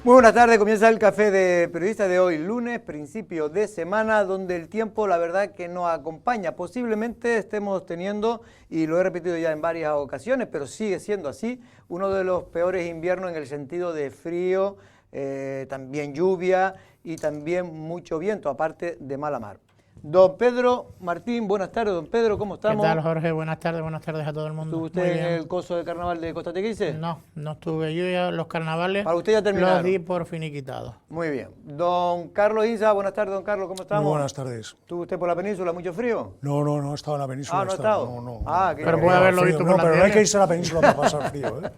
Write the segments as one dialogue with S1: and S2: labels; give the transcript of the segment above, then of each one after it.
S1: Muy buenas tardes, comienza el Café de Periodistas de hoy, lunes, principio de semana, donde el tiempo la verdad que nos acompaña. Posiblemente estemos teniendo, y lo he repetido ya en varias ocasiones, pero sigue siendo así, uno de los peores inviernos en el sentido de frío, también lluvia y también mucho viento, aparte de mala mar. Don Pedro Martín, buenas tardes, don Pedro, ¿cómo estamos?
S2: ¿Qué tal, Jorge? Buenas tardes a todo el mundo.
S1: ¿Estuvo usted en el coso de carnaval de Costa Teguise?
S2: No, no estuve. Yo ya los carnavales
S1: para usted ya terminaron.
S2: Los di por finiquitados.
S1: Muy bien. Don Carlos Inza, buenas tardes, don Carlos, ¿cómo estamos?
S3: Muy buenas tardes.
S1: ¿Estuvo usted por la península? ¿Mucho frío?
S3: No, he estado en la península.
S1: Ah, ¿no ha estado?
S3: No.
S1: Ah,
S2: pero puede haberlo visto por la
S3: pero
S2: tele.
S3: no hay que irse a la península para pasar frío, ¿eh?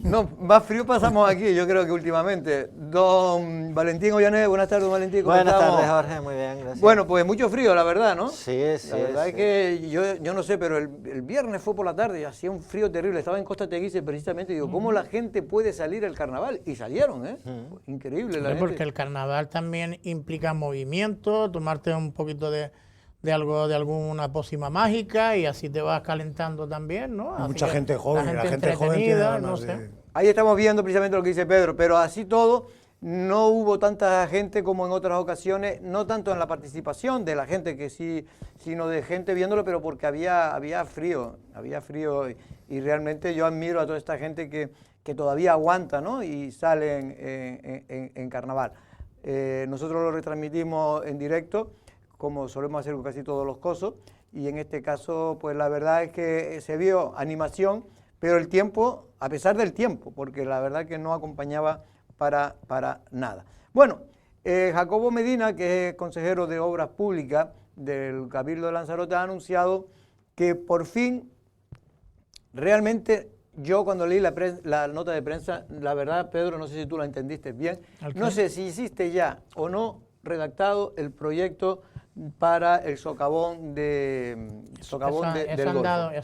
S1: No, más frío pasamos aquí, yo creo que últimamente. Don Valentín Ollané, buenas tardes, don Valentín, ¿cómo
S4: Buenas
S1: estamos?
S4: tardes, Jorge, muy bien, gracias.
S1: Bueno, pues mucho frío, la verdad, ¿no?
S4: Sí.
S1: La verdad es que yo no sé, pero el viernes fue por la tarde y hacía un frío terrible. Estaba en Costa Teguise precisamente y digo, ¿cómo la gente puede salir al carnaval? Y salieron, ¿eh? Increíble la gente.
S2: Porque el carnaval también implica movimiento, tomarte un poquito de algo, de alguna pócima mágica y así te vas calentando también, ¿no? Así
S3: Mucha
S2: que
S3: gente joven, la gente joven tiene
S2: entretenida,
S3: ganas
S2: no sé.
S3: de...
S1: Ahí estamos viendo precisamente lo que dice Pedro, pero así todo, no hubo tanta gente como en otras ocasiones, no tanto en la participación de la gente que sí, sino de gente viéndolo, pero porque había frío y realmente yo admiro a toda esta gente que todavía aguanta, ¿no? Y salen en carnaval. Nosotros lo retransmitimos en directo, como solemos hacer con casi todos los cosos, y en este caso, pues la verdad es que se vio animación, pero el tiempo, a pesar del tiempo, porque la verdad que no acompañaba para nada. Bueno, Jacobo Medina, que es consejero de Obras Públicas del Cabildo de Lanzarote, ha anunciado que por fin, realmente, yo cuando leí la nota de prensa, la verdad, Pedro, no sé si tú la entendiste bien, no sé si hiciste ya o no redactado el proyecto para el socavón del Golfo.
S2: Eso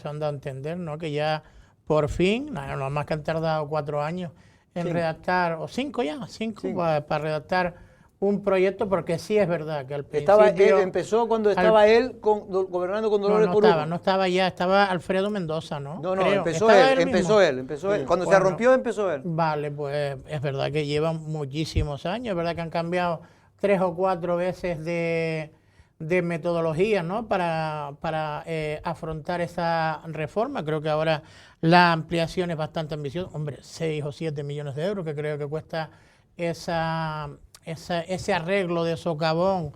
S2: han dado a entender, ¿no? Que ya por fin, no más que han tardado 4 años en redactar, o 5 ya, 5 para redactar un proyecto, porque sí es verdad que al principio...
S1: empezó cuando estaba él gobernando con Dolores Corujo.
S2: No estaba ya, estaba Alfredo Mendoza, ¿no?
S1: No,
S2: Creo.
S1: empezó él. Cuando se rompió, empezó él.
S2: Vale, pues es verdad que llevan muchísimos años, es verdad que han cambiado 3 o 4 veces de metodología, ¿no? para afrontar esa reforma. Creo que ahora la ampliación es bastante ambiciosa. Hombre, 6 o 7 millones de euros que creo que cuesta ese arreglo de socavón,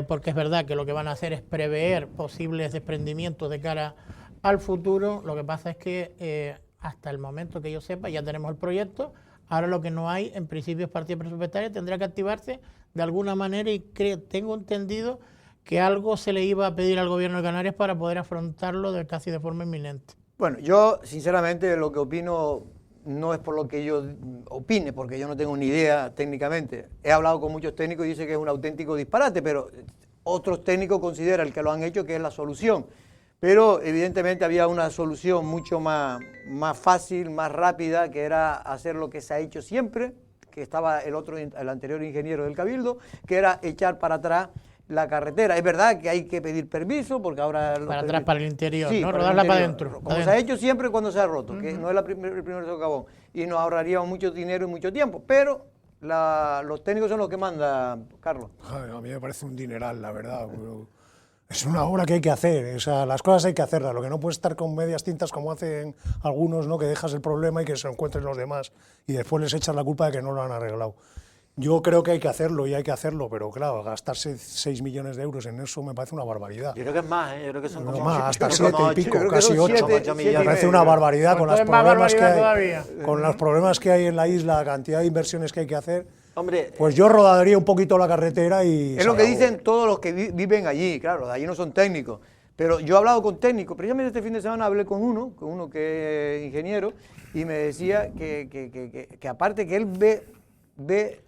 S2: porque es verdad que lo que van a hacer es prever posibles desprendimientos de cara al futuro. Lo que pasa es que hasta el momento que yo sepa ya tenemos el proyecto. Ahora lo que no hay en principio es partida presupuestaria, tendrá que activarse de alguna manera y tengo entendido que algo se le iba a pedir al gobierno de Canarias para poder afrontarlo casi de forma inminente.
S1: Bueno, yo sinceramente lo que opino no es por lo que yo opine, porque yo no tengo ni idea técnicamente. He hablado con muchos técnicos y dicen que es un auténtico disparate, pero otros técnicos consideran que lo han hecho que es la solución. Pero evidentemente había una solución mucho más fácil, más rápida, que era hacer lo que se ha hecho siempre, que estaba el anterior ingeniero del Cabildo, que era echar para atrás la carretera. Es verdad que hay que pedir permiso, porque ahora...
S2: Para atrás, para el interior,
S1: sí,
S2: ¿no? Rodarla para adentro.
S1: Como se ha hecho siempre cuando se ha roto, que no es el primer socavón. Y nos ahorraríamos mucho dinero y mucho tiempo, pero los técnicos son los que mandan, Carlos.
S3: A mí me parece un dineral, la verdad. Es una obra que hay que hacer, o sea, las cosas hay que hacerlas, lo que no puede estar con medias tintas como hacen algunos, ¿no? Que dejas el problema y que se lo encuentren los demás y después les echas la culpa de que no lo han arreglado. Yo creo que hay que hacerlo y hay que hacerlo, pero claro, gastarse 6 millones de euros en eso me parece una barbaridad.
S4: Yo creo que es más, yo creo que son como
S3: más, hasta
S4: 7
S3: 7 y pico, casi 8. Me parece
S4: millones.
S3: una barbaridad con los
S2: los
S3: problemas que hay en la isla, la cantidad de inversiones que hay que hacer.
S4: Hombre,
S3: pues yo rodaría un poquito la carretera y...
S1: Es lo que dicen todos los que viven allí, claro, de allí no son técnicos. Pero yo he hablado con técnicos, precisamente este fin de semana hablé con uno que es ingeniero, y me decía que aparte que él ve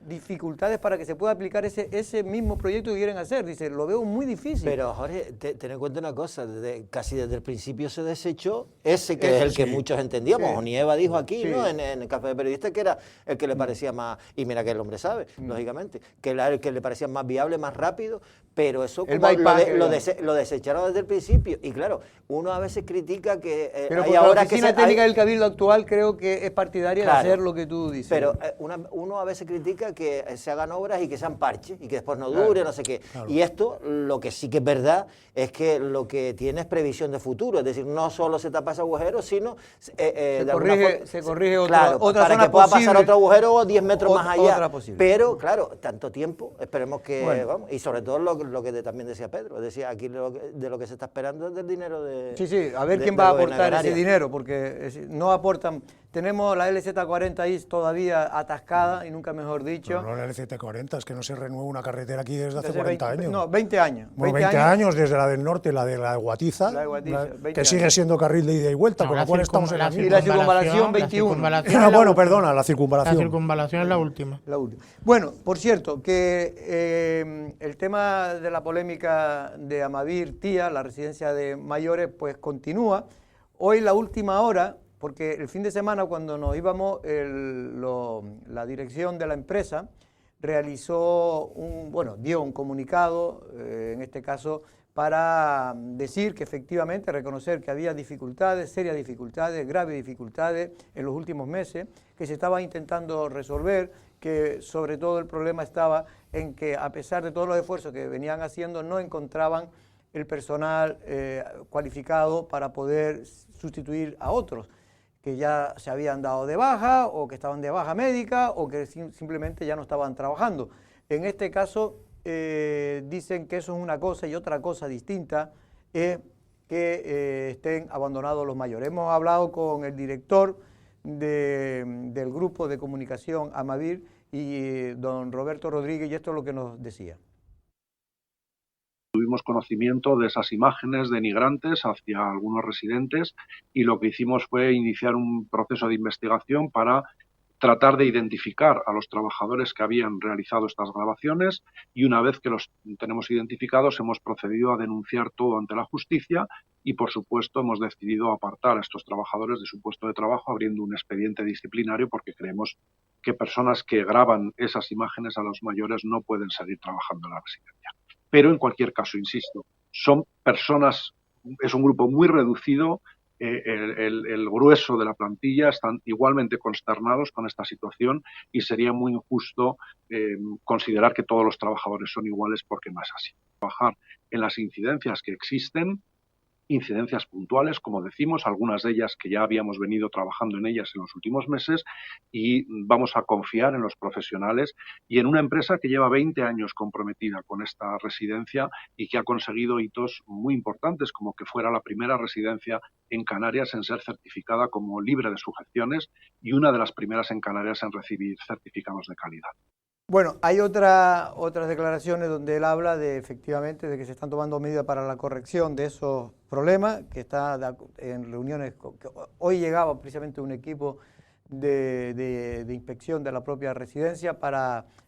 S1: dificultades para que se pueda aplicar ese mismo proyecto que quieren hacer. Dice, lo veo muy difícil.
S4: Pero Jorge, ten en cuenta una cosa, casi desde el principio se desechó ese que es el que muchos entendíamos. Onieva dijo aquí, ¿no? En el Café de Periodistas que era el que le parecía más, y mira que el hombre sabe, lógicamente, que era el que le parecía más viable, más rápido, pero eso como lo desecharon desde el principio. Y claro, uno a veces critica que
S1: pero
S4: hay ahora
S1: la oficina técnica del Cabildo actual creo que es partidaria de hacer lo que tú dices.
S4: Pero uno a veces se critica que se hagan obras y que sean parches y que después no dure, no sé qué. Claro. Y esto, lo que sí que es verdad, es que lo que tiene es previsión de futuro, es decir, no solo se tapa ese agujero, sino
S1: se corrige
S4: otra para que pueda pasar otro agujero o 10 metros más allá. Pero, claro, tanto tiempo, esperemos que, vamos, y sobre todo lo que también decía Pedro, es decir, aquí de lo que se está esperando es del dinero de...
S1: Sí, a ver quién va a aportar ese dinero, porque no aportan. Tenemos la LZ40 ahí todavía atascada, y nunca mejor dicho.
S3: Pero no la LZ40, es que no se renueva una carretera aquí desde hace 40 años.
S1: No, 20 años.
S3: Bueno, 20 años desde la del norte, la de Guatiza, que sigue siendo carril de ida y vuelta, con la cual estamos en la misma.
S1: Y la circunvalación 21.
S3: Bueno, perdona, la circunvalación.
S2: La circunvalación es la última.
S1: Bueno, por cierto, que el tema de la polémica de Amavir Tía, la residencia de mayores, pues continúa. Hoy la última hora, porque el fin de semana cuando nos íbamos, la dirección de la empresa realizó dio un comunicado, en este caso, para decir que efectivamente, reconocer que había dificultades, serias dificultades, graves dificultades en los últimos meses, que se estaba intentando resolver, que sobre todo el problema estaba en que a pesar de todos los esfuerzos que venían haciendo, no encontraban el personal cualificado para poder sustituir a otros que ya se habían dado de baja o que estaban de baja médica o que simplemente ya no estaban trabajando. En este caso dicen que eso es una cosa y otra cosa distinta es que estén abandonados los mayores. Hemos hablado con el director del grupo de comunicación Amavir y don Roberto Rodríguez, y esto es lo que nos decía.
S5: Tuvimos conocimiento de esas imágenes denigrantes hacia algunos residentes y lo que hicimos fue iniciar un proceso de investigación para tratar de identificar a los trabajadores que habían realizado estas grabaciones, y una vez que los tenemos identificados hemos procedido a denunciar todo ante la justicia y, por supuesto, hemos decidido apartar a estos trabajadores de su puesto de trabajo abriendo un expediente disciplinario, porque creemos que personas que graban esas imágenes a los mayores no pueden seguir trabajando en la residencia. Pero, en cualquier caso, insisto, son personas, es un grupo muy reducido. El grueso de la plantilla están igualmente consternados con esta situación y sería muy injusto considerar que todos los trabajadores son iguales, porque no es así. Trabajar en las incidencias que existen, incidencias puntuales, como decimos, algunas de ellas que ya habíamos venido trabajando en ellas en los últimos meses, y vamos a confiar en los profesionales y en una empresa que lleva 20 años comprometida con esta residencia y que ha conseguido hitos muy importantes, como que fuera la primera residencia en Canarias en ser certificada como libre de sujeciones y una de las primeras en Canarias en recibir certificados de calidad.
S1: Bueno, hay otras declaraciones donde él habla efectivamente de que se están tomando medidas para la corrección de esos problemas, que está en reuniones. Hoy llegaba precisamente un equipo de inspección de la propia residencia,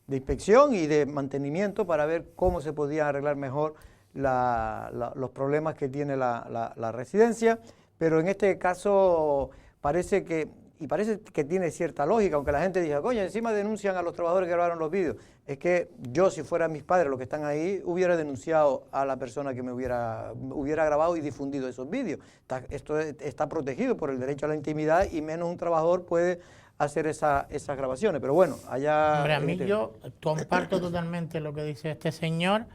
S1: de inspección y de mantenimiento, para ver cómo se podían arreglar mejor los problemas que tiene la residencia, pero en este caso parece que tiene cierta lógica, aunque la gente diga, coño, encima denuncian a los trabajadores que grabaron los vídeos. Es que yo, si fueran mis padres los que están ahí, hubiera denunciado a la persona que me hubiera grabado y difundido esos vídeos. Esto está protegido por el derecho a la intimidad y menos un trabajador puede hacer esas grabaciones. Pero bueno, allá...
S2: Hombre, a mí yo comparto totalmente lo que dice este señor.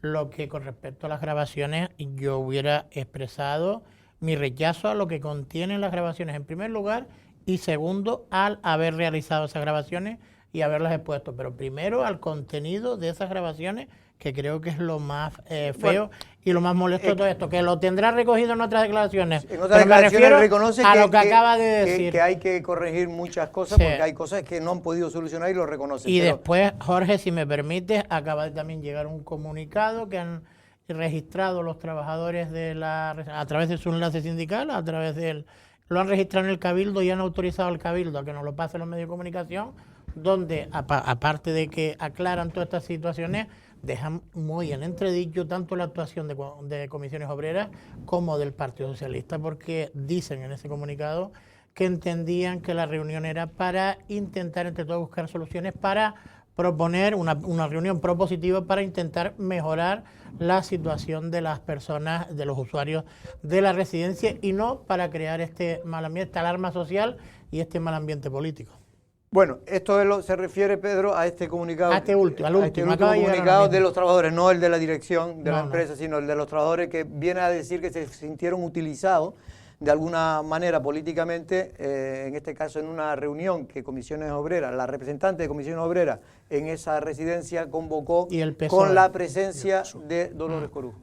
S2: Lo que con respecto a las grabaciones, yo hubiera expresado mi rechazo a lo que contienen las grabaciones, en primer lugar, y segundo, al haber realizado esas grabaciones y haberlas expuesto. Pero primero al contenido de esas grabaciones, que creo que es lo más feo y lo más molesto de todo esto, que lo tendrá recogido en otras declaraciones.
S1: En otras declaraciones reconoce
S2: a lo que acaba de decir.
S1: Que hay que corregir muchas cosas, porque hay cosas que no han podido solucionar y lo reconoce.
S2: Y después, Jorge, si me permites, acaba de también llegar un comunicado que han registrado los trabajadores a través de su enlace sindical, lo han registrado en el Cabildo y han autorizado al Cabildo a que nos lo pasen los medios de comunicación, donde, aparte de que aclaran todas estas situaciones, dejan muy en entredicho tanto la actuación de comisiones obreras como del Partido Socialista, porque dicen en ese comunicado que entendían que la reunión era para intentar entre todos buscar soluciones, para proponer una reunión propositiva para intentar mejorar la situación de las personas, de los usuarios de la residencia, y no para crear este mal ambiente, esta alarma social y este mal ambiente político.
S1: Bueno, esto se refiere, Pedro, a este comunicado.
S2: A este último, al
S1: a este
S2: último.
S1: último
S2: Acaba de llegar
S1: comunicado
S2: ahora
S1: de
S2: mismo.
S1: los trabajadores, no el de la dirección de la
S2: No, no.
S1: empresa, sino el de los trabajadores, que viene a decir que se sintieron utilizados de alguna manera políticamente, en este caso en una reunión que Comisiones Obreras, la representante de Comisiones Obreras en esa residencia convocó
S2: Y el PSOE.
S1: con la presencia de Dolores Corujo.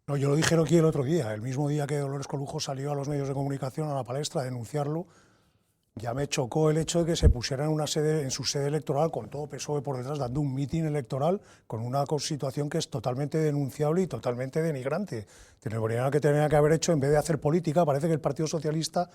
S3: No, yo lo dije aquí el otro día, el mismo día que Dolores Corujo salió a los medios de comunicación, a la palestra, a denunciarlo. Ya me chocó el hecho de que se pusiera en su sede electoral, con todo PSOE por detrás, dando un mitin electoral con una situación que es totalmente denunciable y totalmente denigrante. Lo que tenía que haber hecho, en vez de hacer política, parece que el Partido Socialista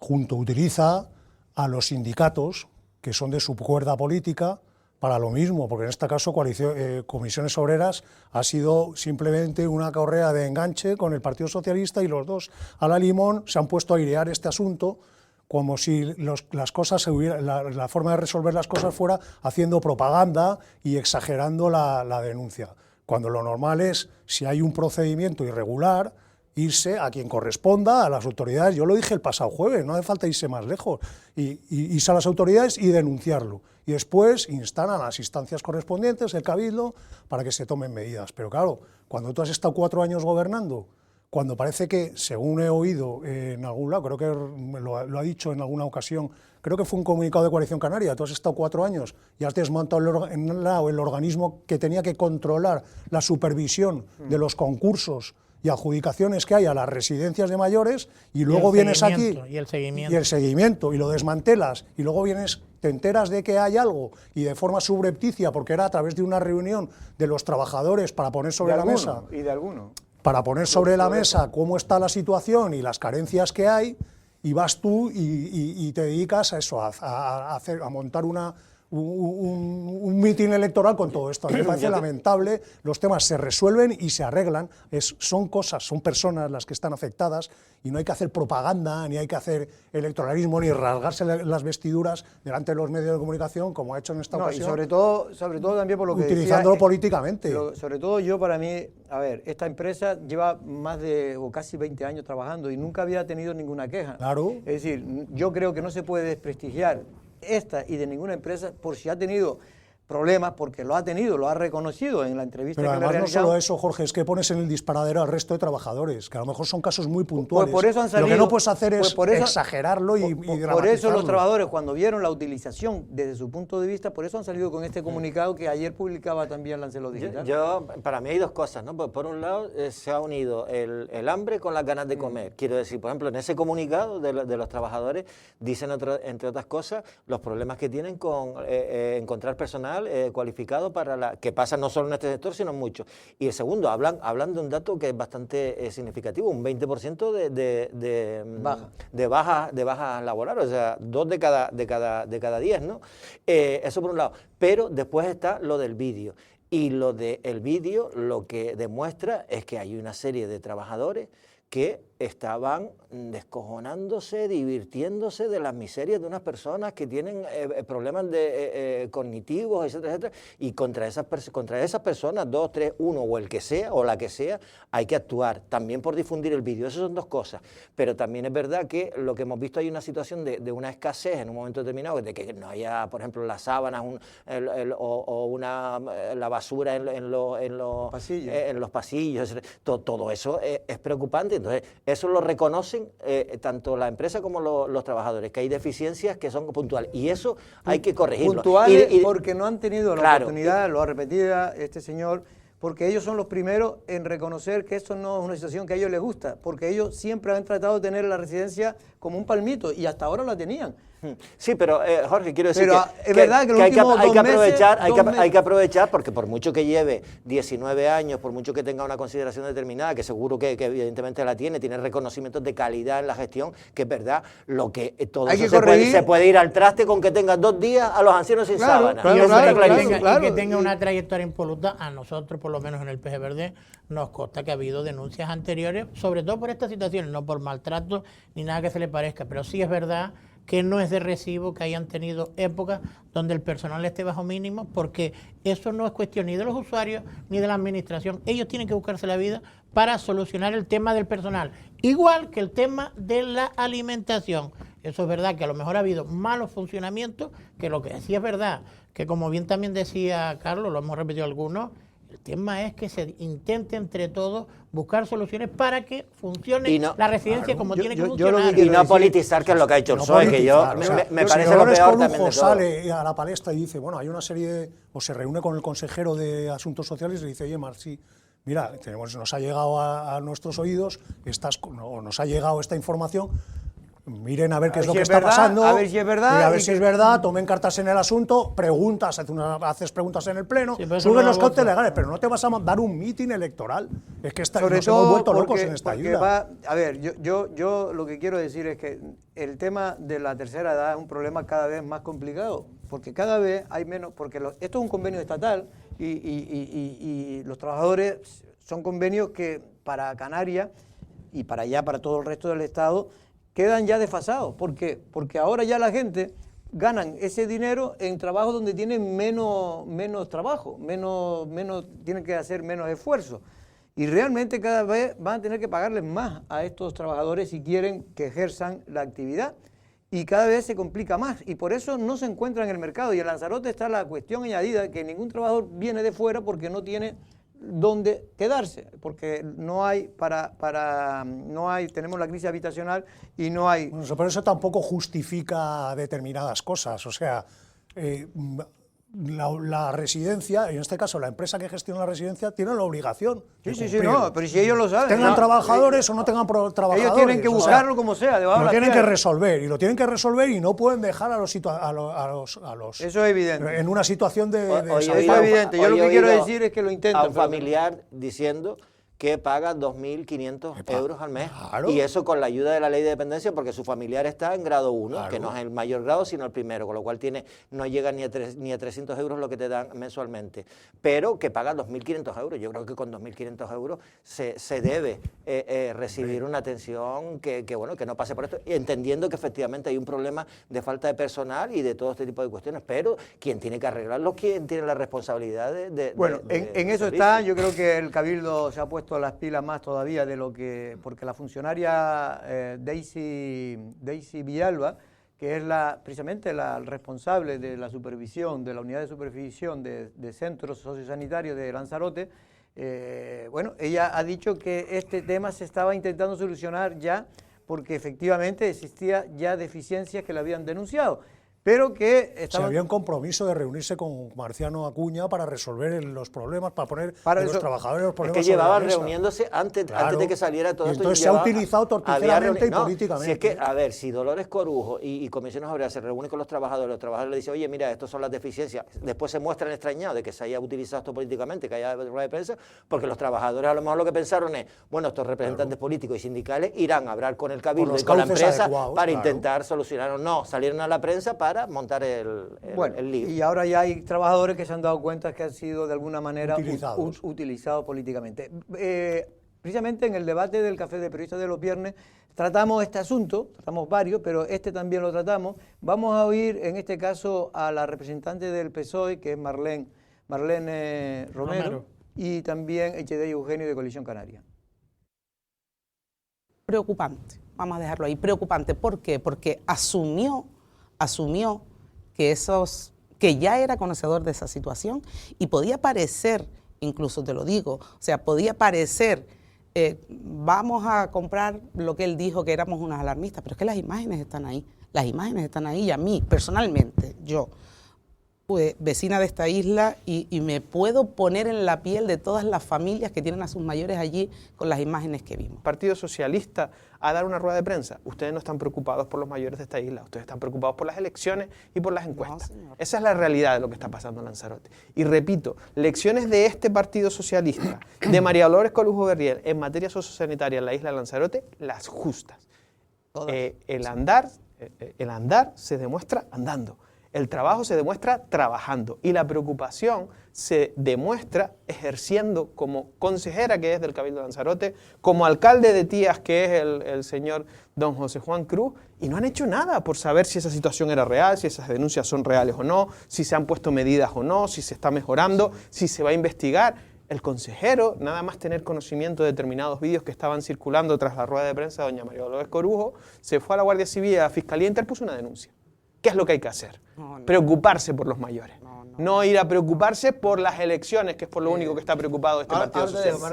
S3: utiliza a los sindicatos, que son de su cuerda política, para lo mismo, porque en este caso Comisiones Obreras ha sido simplemente una correa de enganche con el Partido Socialista, y los dos a la limón se han puesto a airear este asunto como si las cosas la forma de resolver las cosas fuera haciendo propaganda y exagerando la denuncia, cuando lo normal es, si hay un procedimiento irregular, irse a quien corresponda, a las autoridades. Yo lo dije el pasado jueves, no hace falta irse más lejos, irse a las autoridades y denunciarlo, y después instar a las instancias correspondientes, el Cabildo, para que se tomen medidas. Pero claro, cuando tú has estado 4 años gobernando, cuando parece que, según he oído en algún lado, creo que lo ha dicho en alguna ocasión, creo que fue un comunicado de Coalición Canaria, tú has estado 4 años y has desmontado el organismo que tenía que controlar la supervisión de los concursos y adjudicaciones que hay a las residencias de mayores, y luego vienes aquí
S2: y el seguimiento.
S3: y lo desmantelas, y luego te enteras de que hay algo, y de forma subrepticia, porque era a través de una reunión de los trabajadores para poner sobre la mesa.
S1: Y de alguno.
S3: Para poner sobre la mesa cómo está la situación y las carencias que hay, y vas tú y te dedicas a eso, a montar un mitin electoral con todo esto. A mí me parece lamentable. Los temas se resuelven y se arreglan, son personas las que están afectadas, y no hay que hacer propaganda, ni hay que hacer electoralismo, ni rasgarse las vestiduras delante de los medios de comunicación, como ha hecho en esta ocasión.
S1: Y sobre todo también por lo que
S3: utilizándolo
S1: decía,
S3: políticamente.
S1: Sobre todo yo, para mí, a ver, esta empresa lleva más de o casi 20 años trabajando y nunca había tenido ninguna queja.
S3: Claro.
S1: Es decir, yo creo que no se puede desprestigiar esta y de ninguna empresa por si ha tenido problemas, porque lo ha tenido, lo ha reconocido en la entrevista.
S3: Pero
S1: que
S3: además
S1: le
S3: no
S1: realizado.
S3: solo eso, Jorge, es que pones en el disparadero al resto de trabajadores, que a lo mejor son casos muy puntuales.
S1: Pues por eso han salido,
S3: lo que no puedes hacer es
S1: por eso,
S3: exagerarlo y dramatizarlo.
S1: Por eso los trabajadores, cuando vieron la utilización desde su punto de vista, por eso han salido con este comunicado que ayer publicaba también Lancelot Digital.
S4: Para mí hay dos cosas, ¿no? Por un lado, se ha unido el hambre con las ganas de comer. Quiero decir, por ejemplo, en ese comunicado de los trabajadores dicen, entre otras cosas, los problemas que tienen con encontrar personal cualificado para que pasa no solo en este sector, sino en muchos. Y el segundo, hablan de un dato que es bastante significativo, un 20% de bajas laborales, o sea, 2 de cada 10, ¿no? Eso por un lado. Pero después está lo del vídeo. Y lo del vídeo lo que demuestra es que hay una serie de trabajadores que estaban descojonándose, divirtiéndose de las miserias de unas personas que tienen problemas cognitivos, etcétera, etcétera, y contra esas personas, 2, 3, 1 o el que sea, o la que sea, hay que actuar, también por difundir el vídeo. Esas son dos cosas, pero también es verdad que lo que hemos visto, hay una situación de una escasez en un momento determinado, de que no haya, por ejemplo, las sábanas la basura en los pasillos, etcétera. Todo eso es preocupante. Entonces, eso lo reconocen tanto la empresa como los trabajadores, que hay deficiencias que son puntuales, y eso hay que corregirlo.
S1: Puntuales porque no han tenido la oportunidad, lo ha repetido este señor, porque ellos son los primeros en reconocer que esto no es una situación que a ellos les gusta, porque ellos siempre han tratado de tener la residencia como un palmito, y hasta ahora la tenían.
S4: Sí, pero Jorge, quiero decir
S1: es verdad que
S4: hay que aprovechar, porque por mucho que lleve 19 años, por mucho que tenga una consideración determinada, que seguro que evidentemente la tiene reconocimientos de calidad en la gestión, que es verdad, lo que todo eso se puede ir al traste con que tenga 2 días a los ancianos sin sábana.
S2: Y que tenga una trayectoria impoluta. A nosotros, por lo menos en el PG Verde, nos consta que ha habido denuncias anteriores, sobre todo por estas situaciones, no por maltrato ni nada que se le parezca, pero sí es verdad que no es de recibo que hayan tenido épocas donde el personal esté bajo mínimo, porque eso no es cuestión ni de los usuarios ni de la administración. Ellos tienen que buscarse la vida para solucionar el tema del personal, igual que el tema de la alimentación. Eso es verdad que a lo mejor ha habido malos funcionamientos, que lo que sí es verdad, que como bien también decía Carlos, lo hemos repetido algunos, el tema es que se intente entre todos buscar soluciones para que funcione la residencia como tiene que funcionar.
S4: Y no politizar, que es lo que ha hecho el PSOE, que yo me parece lo peor también de todo.
S3: Sale a la palestra y dice, bueno, hay una serie o se reúne con el consejero de Asuntos Sociales y le dice, oye, Marci, mira, nos ha llegado a nuestros oídos, nos ha llegado esta información, miren a ver qué es lo que está pasando,
S1: a ver si es verdad,
S3: y a ver si es verdad, tomen cartas en el asunto, preguntas, haces preguntas en el pleno, suben los cauces legales, pero no te vas a mandar un mitin electoral. Es que nos hemos vuelto locos en esta ayuda.
S1: A ver, yo lo que quiero decir es que el tema de la tercera edad es un problema cada vez más complicado, porque cada vez hay menos, porque esto es un convenio estatal y los trabajadores son convenios que para Canarias y para allá, para todo el resto del Estado, quedan ya desfasados. ¿Por qué? Porque ahora ya la gente ganan ese dinero en trabajos donde tienen menos trabajo, tienen que hacer menos esfuerzo. Y realmente cada vez van a tener que pagarles más a estos trabajadores si quieren que ejerzan la actividad. Y cada vez se complica más. Y por eso no se encuentra en el mercado. Y en Lanzarote está la cuestión añadida que ningún trabajador viene de fuera porque no tiene dónde quedarse, porque no hay tenemos la crisis habitacional y no hay...
S3: Bueno, pero eso tampoco justifica determinadas cosas, o sea, la residencia, en este caso la empresa que gestiona la residencia, tiene la obligación.
S1: Sí, no, pero si ellos lo saben.
S3: Tengan trabajadores o no tengan trabajadores.
S1: Ellos tienen que buscarlo como sea.
S3: Lo tienen que resolver, y no pueden dejar a los
S1: eso es evidente.
S3: En una situación de
S1: eso es evidente. Yo lo que quiero decir es que lo intentan.
S4: A un familiar diciendo que paga 2.500 euros al mes.
S3: Claro.
S4: Y eso con la ayuda de la ley de dependencia, porque su familiar está en grado 1, que no es el mayor grado, sino el primero, con lo cual no llega ni a 300 euros lo que te dan mensualmente. Pero que paga 2.500 euros. Yo creo que con 2.500 euros se debe recibir una atención que no pase por esto, entendiendo que efectivamente hay un problema de falta de personal y de todo este tipo de cuestiones, pero quien tiene que arreglarlo, quien tiene la responsabilidad
S1: en eso está. Yo creo que el Cabildo se ha puesto las pilas más todavía de lo que, porque la funcionaria Daisy Villalba, que es precisamente la responsable de la supervisión, de la unidad de supervisión de centros sociosanitarios de Lanzarote, ella ha dicho que este tema se estaba intentando solucionar ya, porque efectivamente existía ya deficiencias que le habían denunciado. Pero que
S3: había un compromiso de reunirse con Marciano Acuña para resolver los problemas, para poner los trabajadores los problemas.
S4: Es que llevaban reuniéndose antes de que saliera todo esto.
S3: Entonces se ha utilizado torticeramente y políticamente.
S4: Si es que, a ver, si Dolores Corujo y Comisiones Obreras se reúnen con los trabajadores le dicen, oye, mira, estas son las deficiencias, después se muestran extrañados de que se haya utilizado esto políticamente, que haya rueda de prensa, porque los trabajadores a lo mejor lo que pensaron es, bueno, estos representantes políticos y sindicales irán a hablar con el Cabildo y con la empresa para intentar solucionarlo. No, salieron a la prensa para montar el lío.
S1: Y ahora ya hay trabajadores que se han dado cuenta que han sido de alguna manera utilizados políticamente. Precisamente en el debate del Café de Periodistas de los viernes tratamos este asunto, tratamos varios, pero este también lo tratamos. Vamos a oír en este caso a la representante del PSOE, que es Marlene Romero, y también Echedey Eugenio de Coalición Canaria.
S6: Preocupante, vamos a dejarlo ahí, preocupante. ¿Por qué? Porque asumió que ya era conocedor de esa situación y podía parecer, incluso te lo digo, o sea, podía parecer, vamos a comprar lo que él dijo, que éramos unas alarmistas, pero es que las imágenes están ahí y a mí, personalmente, yo, pues, vecina de esta isla y me puedo poner en la piel de todas las familias que tienen a sus mayores allí con las imágenes que vimos.
S7: Partido Socialista a dar una rueda de prensa. Ustedes no están preocupados por los mayores de esta isla, ustedes están preocupados por las elecciones y por las encuestas. No, esa es la realidad de lo que está pasando en Lanzarote. Y repito, lecciones de este Partido Socialista, de María Dolores Corujo Berriel en materia sociosanitaria en la isla de Lanzarote, las justas. El andar se demuestra andando. El trabajo se demuestra trabajando y la preocupación se demuestra ejerciendo como consejera que es del Cabildo de Lanzarote, como alcalde de Tías que es el señor don José Juan Cruz, y no han hecho nada por saber si esa situación era real, si esas denuncias son reales o no, si se han puesto medidas o no, si se está mejorando, si se va a investigar. el consejero, nada más tener conocimiento de determinados vídeos que estaban circulando tras la rueda de prensa de doña María Dolores Corujo, se fue a la Guardia Civil, a la Fiscalía, interpuso una denuncia. ¿Qué es lo que hay que hacer? Preocuparse por los mayores. No ir a preocuparse por las elecciones, que es por lo único que está preocupado este Partido Socialista.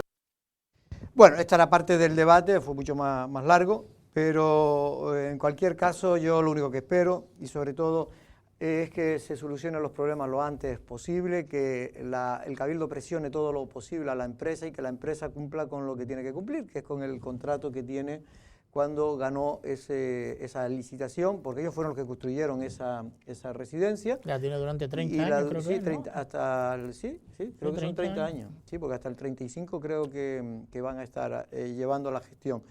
S1: Bueno, esta era parte del debate, fue mucho más largo, pero en cualquier caso yo lo único que espero, y sobre todo, es que se solucionen los problemas lo antes posible, que el Cabildo presione todo lo posible a la empresa y que la empresa cumpla con lo que tiene que cumplir, que es con el contrato que tiene cuando ganó esa licitación, porque ellos fueron los que construyeron esa residencia.
S2: La tiene durante 30 años, creo
S1: sí,
S2: que, ¿no?
S1: 30, sí, creo que son 30 años. Sí, porque hasta el 35 creo que van a estar llevando la gestión.